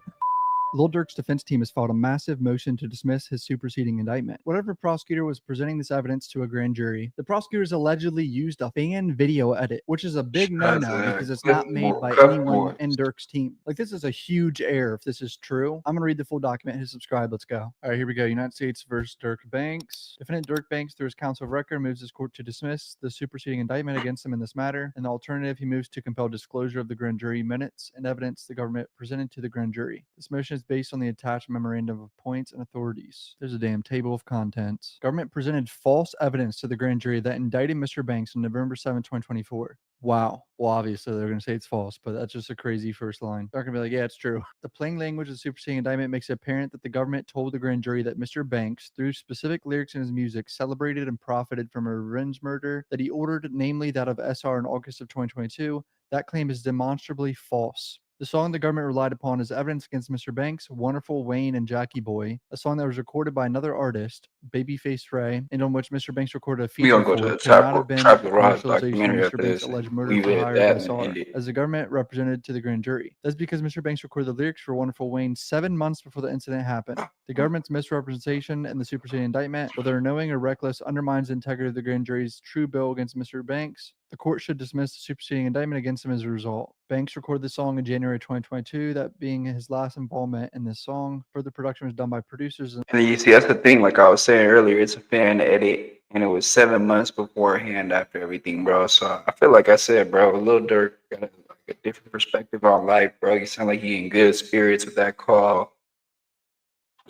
Lil Durk's defense team has filed a massive motion to dismiss his superseding indictment. Whatever prosecutor was presenting this evidence to a grand jury, the prosecutors allegedly used a fan video edit, which is a big no-no because it's not made by anyone in Durk's team. Like, this is a huge error if this is true. I'm going to read the full document. Hit subscribe. Let's go. All right, here we go. United States versus Durk Banks. Defendant Durk Banks, through his counsel of record, moves his court to dismiss the superseding indictment against him in this matter. In the alternative, he moves to compel disclosure of the grand jury minutes and evidence the government presented to the grand jury. This motion is based on the attached memorandum of points and authorities. There's a damn table of contents. Government presented false evidence to the grand jury that indicted Mr. Banks on November 7, 2024. Wow. Well, obviously they're going to say it's false, but that's just a crazy first line. They're going to be like, yeah, it's true. The plain language of the superseding indictment makes it apparent that the government told the grand jury that Mr. Banks, through specific lyrics in his music, celebrated and profited from a revenge murder that he ordered, namely that of SR in August of 2022. That claim is demonstrably false. The song the government relied upon as evidence against Mr. Banks, Wonderful Wayne and Jackie Boy, a song that was recorded by another artist, Babyface Ray, and on which Mr. Banks recorded a We feature gonna go to for, the could not have been Trap the Garage commercialization of documentary Mr. after Banks' this and alleged murder leave for it at hire that by and SR, end it. as the government represented to the grand jury. That's because Mr. Banks recorded the lyrics for Wonderful Wayne 7 months before the incident happened. The government's misrepresentation and the superseding indictment, whether knowing or reckless, undermines the integrity of the grand jury's true bill against Mr. Banks. The court should dismiss the superseding indictment against him as a result. Banks recorded the song in January 2022, that being his last involvement in this song. Further production was done by producers. And you see, that's the thing. Like I was saying earlier, it's a fan edit, and it was 7 months beforehand after everything, bro. So I feel like I said, bro, Lil Durk got a different perspective on life, bro. You sound like he in good spirits with that call.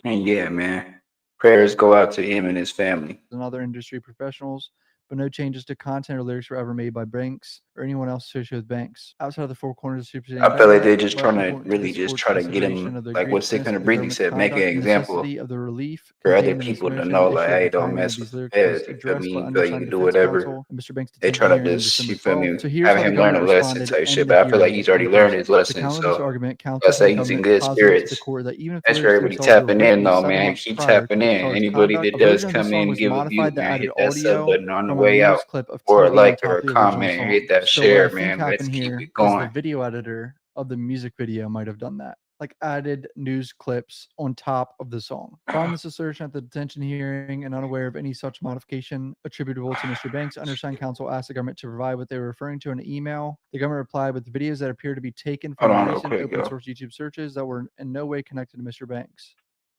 And yeah, man, prayers go out to him and his family. And other industry professionals, but no changes to content or lyrics were ever made by Banks or anyone else associated with Banks. Outside of the four corners of superseding I feel like indictment, they're just less trying to important to really this just court's try to get consideration him, of the like what egregiousness 600 of the Breezy government's said, make an conduct and example necessity of the relief for other contained in this people to motion. know, The like, issue of hey, the don't timing of mess with these the lyrics was feds. You feel addressed me? by You feel like you undersigned can do defense whatever. counsel and Mr. Banks' They detention try to hearing just, December you feel 12th. me, So here's have how the him learn a government lesson responded type in shit. the But I feel like hearing. he's already In learned closing, his to lesson. counter this So argument, I counsel for the say he's in government good posited to the spirits. court that even if the That's for lyrics everybody themselves were tapping in, written though, 7 man. months Keep prior tapping to the in. charged Anybody conduct, that a does version of the come song in, was give a view, modified that man. added Hit that sub audio button on the from a way news out, clip of or a TV on like or top a of the original comment, or song. hit that So what I share, think man. Let's happened keep here it is the going. video editor of the music video might have done that, like added news clips on top of the song. Following this assertion at the detention hearing and unaware of any such modification attributable to Mr. Banks, undersigned counsel asked the government to provide what they were referring to in an email. The government replied with videos that appear to be taken Hold from on real recent quick, open yo. source YouTube searches that were in no way connected to Mr. Banks.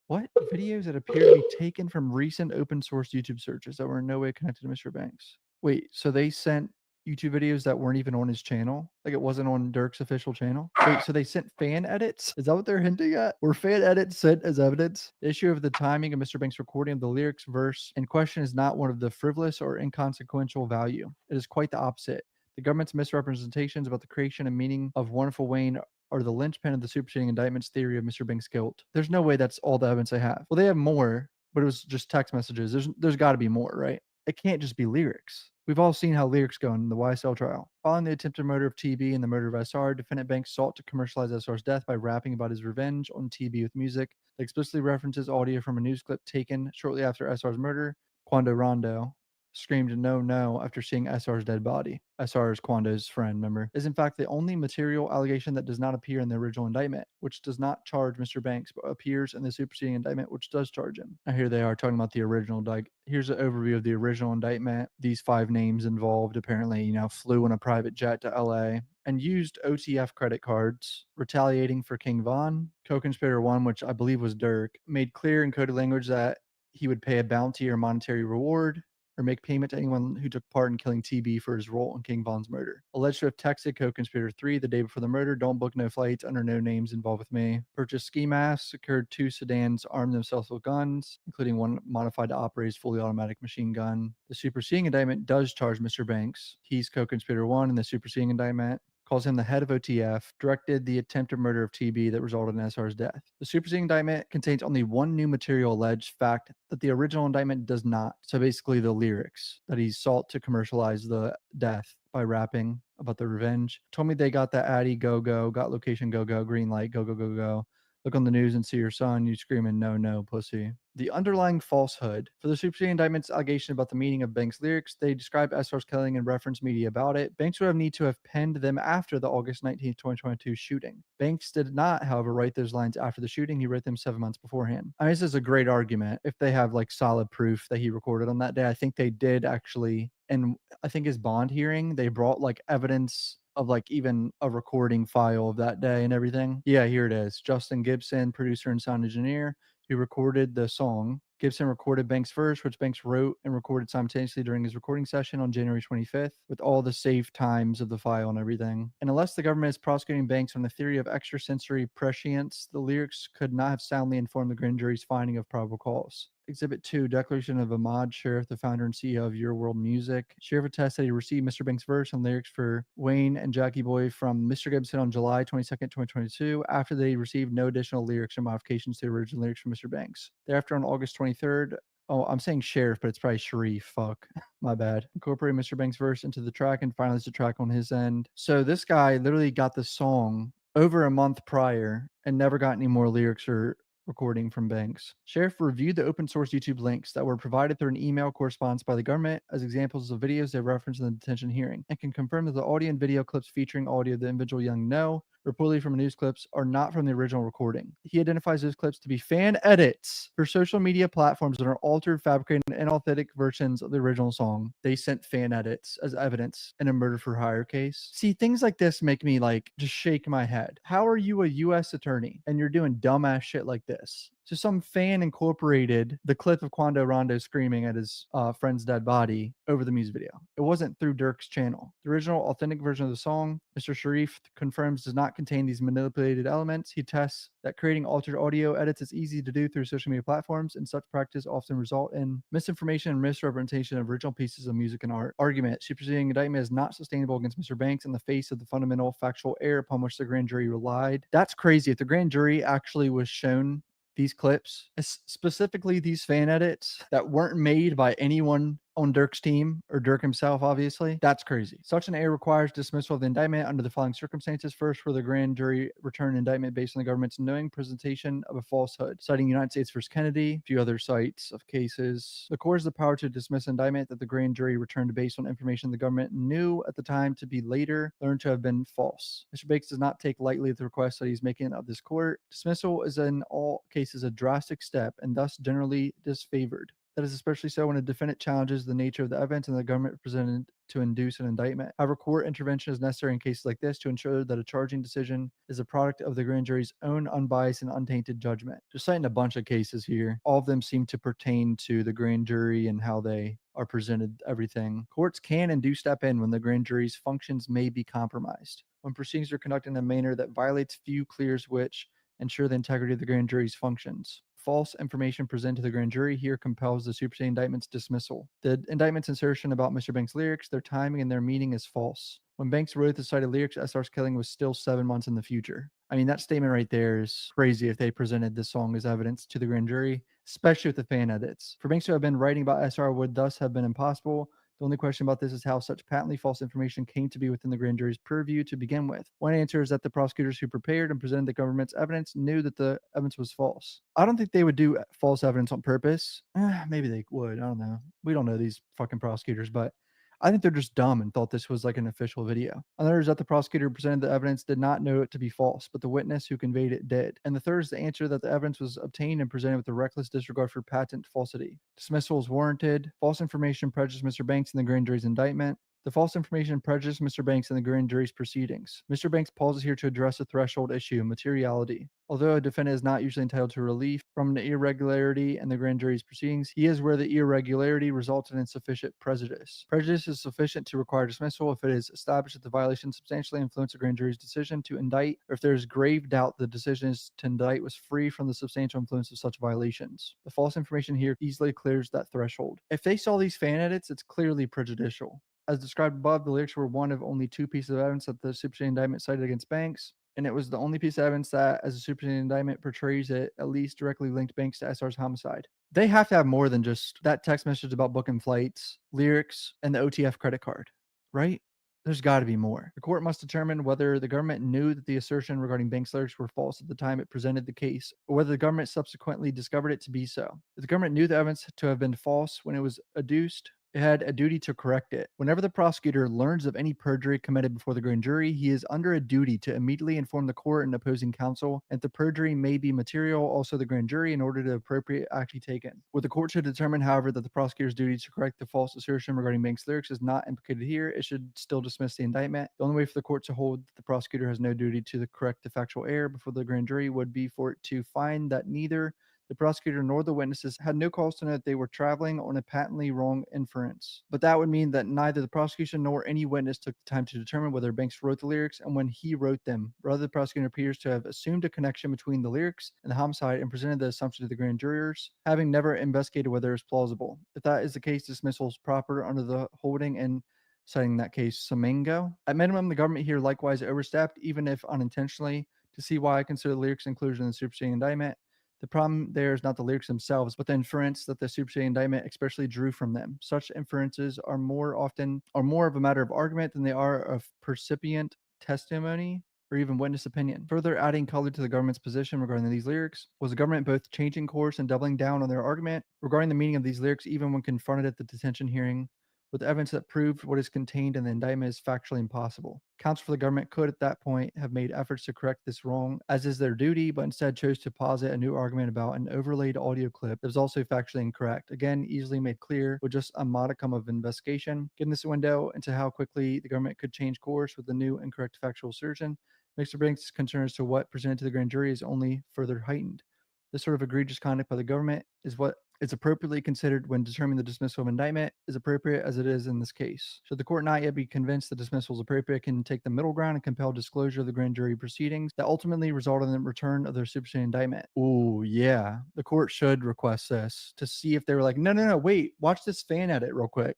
What? Videos that appear to be taken from recent open source YouTube searches that were in no way connected to Mr. Banks. Wait, so they sent YouTube videos that weren't even on his channel? Like it wasn't on Dirk's official channel? Wait, so they sent fan edits? Is that what they're hinting at? Were fan edits sent as evidence? The issue of the timing of Mr. Banks' recording of the lyrics verse in question is not one of the frivolous or inconsequential value. It is quite the opposite. The government's misrepresentations about the creation and meaning of Wonderful Wayne are the linchpin of the superseding indictment's theory of Mr. Banks' guilt. There's no way that's all the evidence they have. Well, they have more, but it was just text messages. There's got to be more, right? It can't just be lyrics. We've all seen how lyrics go in the YSL trial. Following the attempted murder of TB and the murder of SR, defendant Banks sought to commercialize SR's death by rapping about his revenge on TB with music that explicitly references audio from a news clip taken shortly after SR's murder. Quando Rondo screamed no, no after seeing SR's dead body. SR is Quando's friend, remember, is in fact the only material allegation that does not appear in the original indictment, which does not charge Mr. Banks, but appears in the superseding indictment, which does charge him. Now here they are talking about the original. Here's an overview of the original indictment. These 5 names involved apparently, flew in a private jet to LA and used OTF credit cards, retaliating for King Von. Co-conspirator 1, which I believe was Durk, made clear in coded language that he would pay a bounty or monetary reward or make payment to anyone who took part in killing TB for his role in King Von's murder. Alleged to have texted co-conspirator 3 the day before the murder, don't book no flights under no names involved with me. Purchased ski masks, secured 2 sedans, armed themselves with guns, including one modified to operate as fully automatic machine gun. The superseding indictment does charge Mr. Banks. He's co-conspirator 1 in the superseding indictment. Calls him the head of OTF, directed the attempted murder of TB that resulted in SR's death. The superseding indictment contains only one new material alleged fact that the original indictment does not. So basically the lyrics that he sought to commercialize the death by rapping about the revenge. Told me they got that Addy, go, go, got location, go, go, green light, go, go, go, go. Look on the news and see your son, you screaming, no, no, pussy. The underlying falsehood. For the superseding indictment's allegation about the meaning of Banks' lyrics, they describe SR's killing and reference media about it. Banks would have need to have penned them after the August 19th, 2022 shooting. Banks did not, however, write those lines after the shooting. He wrote them 7 months beforehand. I mean, this is a great argument. If they have like solid proof that he recorded on that day, I think they did actually. And I think his bond hearing, they brought like evidence of like even a recording file of that day and everything. Yeah, here it is. Justin Gibson, producer and sound engineer, who recorded the song. Gibson recorded Banks' verse, which Banks wrote and recorded simultaneously during his recording session on January 25th, with all the saved times of the file and everything. And unless the government is prosecuting Banks on the theory of extrasensory prescience, the lyrics could not have soundly informed the grand jury's finding of probable cause. Exhibit 2, Declaration of Ahmad Sheriff, the founder and CEO of Your World Music. Sheriff attests that he received Mr. Banks' verse and lyrics for Wayne and Jackie Boy from Mr. Gibson on July 22nd, 2022, after they received no additional lyrics or modifications to the original lyrics from Mr. Banks. Thereafter, on August 23rd, oh, I'm saying Sheriff, but it's probably Sharif. Fuck. My bad. Incorporate Mr. Banks' verse into the track and finalize the track on his end. So this guy literally got the song over a month prior and never got any more lyrics or recording from Banks. Sheriff reviewed the open source YouTube links that were provided through an email correspondence by the government as examples of videos they referenced in the detention hearing, and can confirm that the audio and video clips featuring audio of the individual Young No reportedly from news clips are not from the original recording. He identifies those clips to be fan edits for social media platforms that are altered, fabricated, and inauthentic versions of the original song. They sent fan edits as evidence in a murder for hire case. See, things like this make me like just shake my head. How are you a U.S. attorney and you're doing dumbass shit like this? So some fan incorporated the clip of Quando Rondo screaming at his friend's dead body over the music video. It wasn't through Durk's channel. The original authentic version of the song, Mr. Sharif confirms, does not contain these manipulated elements. He tests that creating altered audio edits is easy to do through social media platforms, and such practice often result in misinformation and misrepresentation of original pieces of music and art. Argument: superseding indictment is not sustainable against Mr. Banks in the face of the fundamental factual error upon which the grand jury relied. That's crazy. If the grand jury actually was shown these clips, specifically these fan edits that weren't made by anyone on Durk's team or Durk himself, obviously, that's crazy. Such an error requires dismissal of the indictment under the following circumstances. First, where the grand jury returned an indictment based on the government's knowing presentation of a falsehood, citing United States versus Kennedy, a few other sites of cases. The court has the power to dismiss indictment that the grand jury returned based on information the government knew at the time to be later learned to have been false. Mr. Bakes does not take lightly the request that he's making of this court. Dismissal is in all cases a drastic step and thus generally disfavored. That is especially so when a defendant challenges the nature of the evidence and the government presented to induce an indictment. However, court intervention is necessary in cases like this to ensure that a charging decision is a product of the grand jury's own unbiased and untainted judgment. Just citing a bunch of cases here, all of them seem to pertain to the grand jury and how they are presented everything. Courts can and do step in when the grand jury's functions may be compromised. When proceedings are conducted in a manner that violates few clears which ensure the integrity of the grand jury's functions. False information presented to the grand jury here compels the superseding indictment's dismissal. The indictment's insertion about Mr. Banks' lyrics, their timing, and their meaning is false. When Banks wrote the cited lyrics, SR's killing was still 7 months in the future. I mean, that statement right there is crazy if they presented this song as evidence to the grand jury, especially with the fan edits. For Banks to have been writing about SR would thus have been impossible. The only question about this is how such patently false information came to be within the grand jury's purview to begin with. One answer is that the prosecutors who prepared and presented the government's evidence knew that the evidence was false. I don't think they would do false evidence on purpose. Maybe they would. I don't know. We don't know these fucking prosecutors, but I think they're just dumb and thought this was like an official video. Another is that the prosecutor who presented the evidence did not know it to be false, but the witness who conveyed it did. And the third is the answer that the evidence was obtained and presented with a reckless disregard for patent falsity. Dismissal is warranted. False information prejudiced Mr. Banks in the grand jury's indictment. The false information prejudiced Mr. Banks in the grand jury's proceedings. Mr. Banks pauses here to address a threshold issue, materiality. Although a defendant is not usually entitled to relief from an irregularity in the grand jury's proceedings, he is where the irregularity resulted in sufficient prejudice. Prejudice is sufficient to require dismissal if it is established that the violation substantially influenced the grand jury's decision to indict, or if there is grave doubt the decision to indict was free from the substantial influence of such violations. The false information here easily clears that threshold. If they saw these fan edits, it's clearly prejudicial. As described above, the lyrics were one of only 2 pieces of evidence that the superseding indictment cited against Banks, and it was the only piece of evidence that, as a superseding indictment portrays it, at least directly linked Banks to SR's homicide. They have to have more than just that text message about booking flights, lyrics, and the OTF credit card, right? There's got to be more. The court must determine whether the government knew that the assertion regarding Banks' lyrics were false at the time it presented the case, or whether the government subsequently discovered it to be so. If the government knew the evidence to have been false when it was adduced, it had a duty to correct it. Whenever the prosecutor learns of any perjury committed before the grand jury, he is under a duty to immediately inform the court and opposing counsel, and the perjury may be material, also the grand jury, in order to appropriate action taken. Were the court to determine, however, that the prosecutor's duty to correct the false assertion regarding Banks' lyrics is not implicated here, it should still dismiss the indictment. The only way for the court to hold that the prosecutor has no duty to correct the factual error before the grand jury would be for it to find that neither the prosecutor nor the witnesses had no cause to know that they were traveling on a patently wrong inference. But that would mean that neither the prosecution nor any witness took the time to determine whether Banks wrote the lyrics and when he wrote them. Rather, the prosecutor appears to have assumed a connection between the lyrics and the homicide and presented the assumption to the grand jurors, having never investigated whether it was plausible. If that is the case, dismissal is proper under the holding and citing that case Semengo. At minimum, the government here likewise overstepped, even if unintentionally, to see why I consider the lyrics inclusion in the superseding indictment. The problem there is not the lyrics themselves, but the inference that the superseding indictment expressly drew from them. Such inferences are more of a matter of argument than they are of percipient testimony. or even witness opinion. Further adding color to the government's position regarding these lyrics was the government both changing course and doubling down on their argument regarding the meaning of these lyrics even when confronted at the detention hearing with evidence that proved what is contained in the indictment is factually impossible. Counsel for the government could at that point have made efforts to correct this wrong, as is their duty, but instead chose to posit a new argument about an overlaid audio clip that was also factually incorrect. Again, easily made clear with just a modicum of investigation. Given this window into how quickly the government could change course with the new incorrect factual assertion, Mr. Banks' concern as to what presented to the grand jury is only further heightened. This sort of egregious conduct by the government is what is appropriately considered when determining the dismissal of indictment is appropriate as it is in this case. Should the court not yet be convinced the dismissal is appropriate, can take the middle ground and compel disclosure of the grand jury proceedings that ultimately result in the return of their superseding indictment. Ooh, yeah. The court should request this to see if they were like, no, wait, watch this fan edit real quick.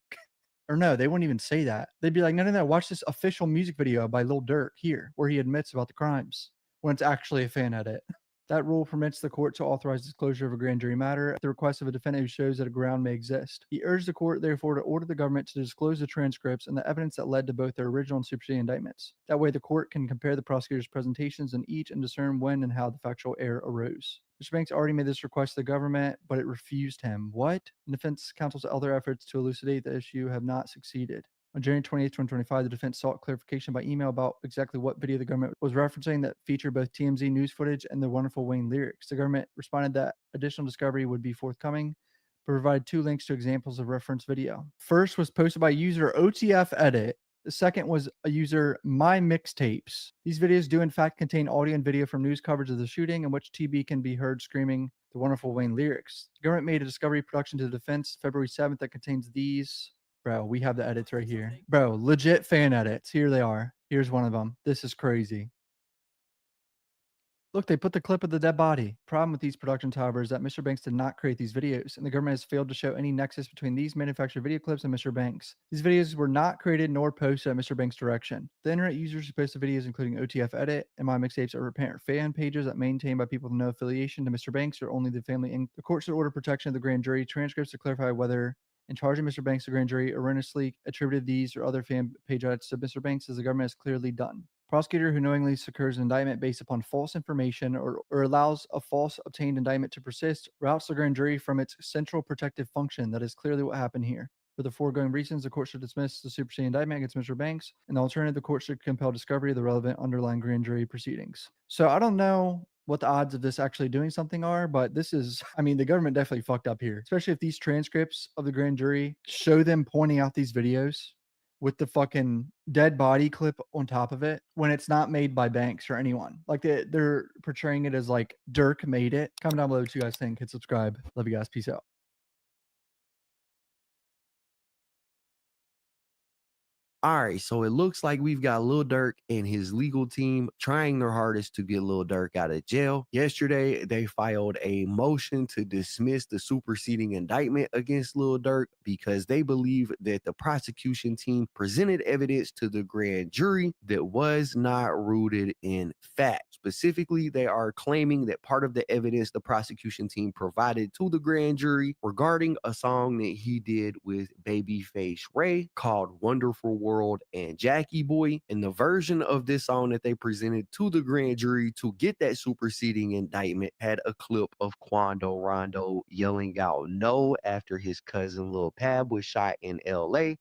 Or no, they wouldn't even say that. They'd be like, no, watch this official music video by Lil Durk here, where he admits about the crimes, when it's actually a fan edit. That rule permits the court to authorize disclosure of a grand jury matter at the request of a defendant who shows that a ground may exist. He urged the court, therefore, to order the government to disclose the transcripts and the evidence that led to both their original and superseding indictments. That way, the court can compare the prosecutor's presentations in each and discern when and how the factual error arose. Mr. Banks already made this request to the government, but it refused him. What? The defense counsel's other efforts to elucidate the issue have not succeeded. On January 28, 2025, the defense sought clarification by email about exactly what video the government was referencing that featured both TMZ news footage and the Wonderful Wayne lyrics. The government responded that additional discovery would be forthcoming, but provided 2 links to examples of reference video. First was posted by user OTF Edit. The second was a user My Mixtapes. These videos do in fact contain audio and video from news coverage of the shooting in which TB can be heard screaming the Wonderful Wayne lyrics. The government made a discovery production to the defense February 7th that contains these. Bro, we have the edits right here. Bro, legit fan edits. Here they are. Here's one of them. This is crazy. Look, they put the clip of the dead body. Problem with these productions, however, is that Mr. Banks did not create these videos, and the government has failed to show any nexus between these manufactured video clips and Mr. Banks. These videos were not created nor posted at Mr. Banks' direction. The internet users who posted videos, including OTF Edit and My Mixtapes, are apparent fan pages that maintained by people with no affiliation to Mr. Banks or only the family. The court should order protection of the grand jury transcripts to clarify whether in charging Mr. Banks, the grand jury erroneously attributed these or other fan page edits to Mr. Banks, as the government has clearly done. Prosecutor who knowingly secures an indictment based upon false information or allows a false obtained indictment to persist routes the grand jury from its central protective function. That is clearly what happened here. For the foregoing reasons, the court should dismiss the superseding indictment against Mr. Banks, and the alternative, the court should compel discovery of the relevant underlying grand jury proceedings. So I don't know what the odds of this actually doing something are, but this is, I mean, the government definitely fucked up here, especially if these transcripts of the grand jury show them pointing out these videos with the fucking dead body clip on top of it when it's not made by Banks or anyone. Like they're portraying it as like Durk made it. Comment down below what you guys think. Hit subscribe. Love you guys. Peace out. All right, so it looks like we've got Lil Durk and his legal team trying their hardest to get Lil Durk out of jail. Yesterday, they filed a motion to dismiss the superseding indictment against Lil Durk because they believe that the prosecution team presented evidence to the grand jury that was not rooted in fact. Specifically, they are claiming that part of the evidence the prosecution team provided to the grand jury regarding a song that he did with Babyface Ray called Wonderful World and Jackie Boy, and the version of this song that they presented to the grand jury to get that superseding indictment had a clip of Quando Rondo yelling out no after his cousin Lil Pab was shot in LA.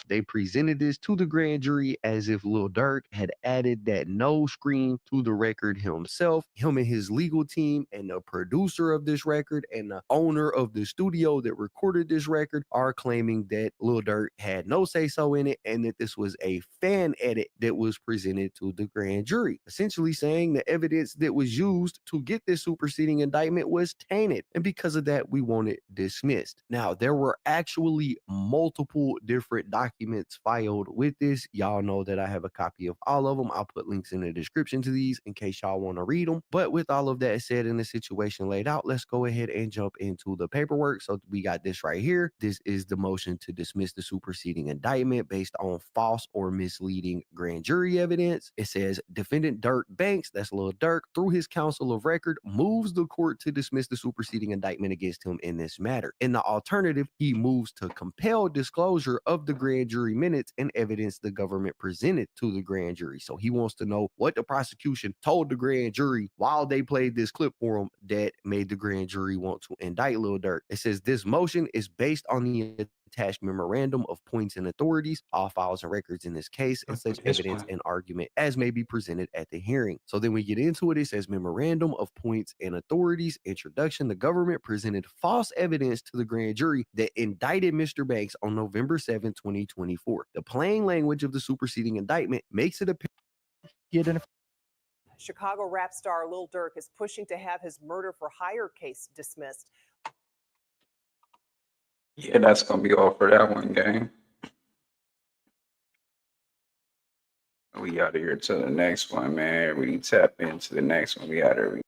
They presented this to the grand jury as if Lil Durk had added that no scream to the record himself. Him and his legal team and the producer of this record and the owner of the studio that recorded this record are claiming that Lil Durk had no say-so in it and that this was a fan edit that was presented to the grand jury, essentially saying the evidence that was used to get this superseding indictment was tainted, and because of that, we want it dismissed. Now, there were actually multiple different documents filed with this. Y'all know that I have a copy of all of them. I'll put links in the description to these in case y'all want to read them. But with all of that said and the situation laid out, let's go ahead and jump into the paperwork. So we got this right here. This is the motion to dismiss the superseding indictment based on false or misleading grand jury evidence. It says defendant Durk Banks, that's Lil Durk, through his counsel of record, moves the court to dismiss the superseding indictment against him in this matter. In the alternative, he moves to compel disclosure of the grand jury minutes and evidence the government presented to the grand jury. So he wants to know what the prosecution told the grand jury while they played this clip for him that made the grand jury want to indict Lil Durk. It says this motion is based on the attached memorandum of points and authorities, all files and records in this case, and such evidence and argument as may be presented at the hearing. So then we get into it. It says memorandum of points and authorities. Introduction. The government presented false evidence to the grand jury that indicted Mr. Banks on November 7, 2024. The plain language of the superseding indictment makes it appear. Chicago rap star Lil Durk is pushing to have his murder for hire case dismissed. Yeah, that's gonna be all for that one, gang. We out of here to the next one, man. We tap into the next one. We out of here.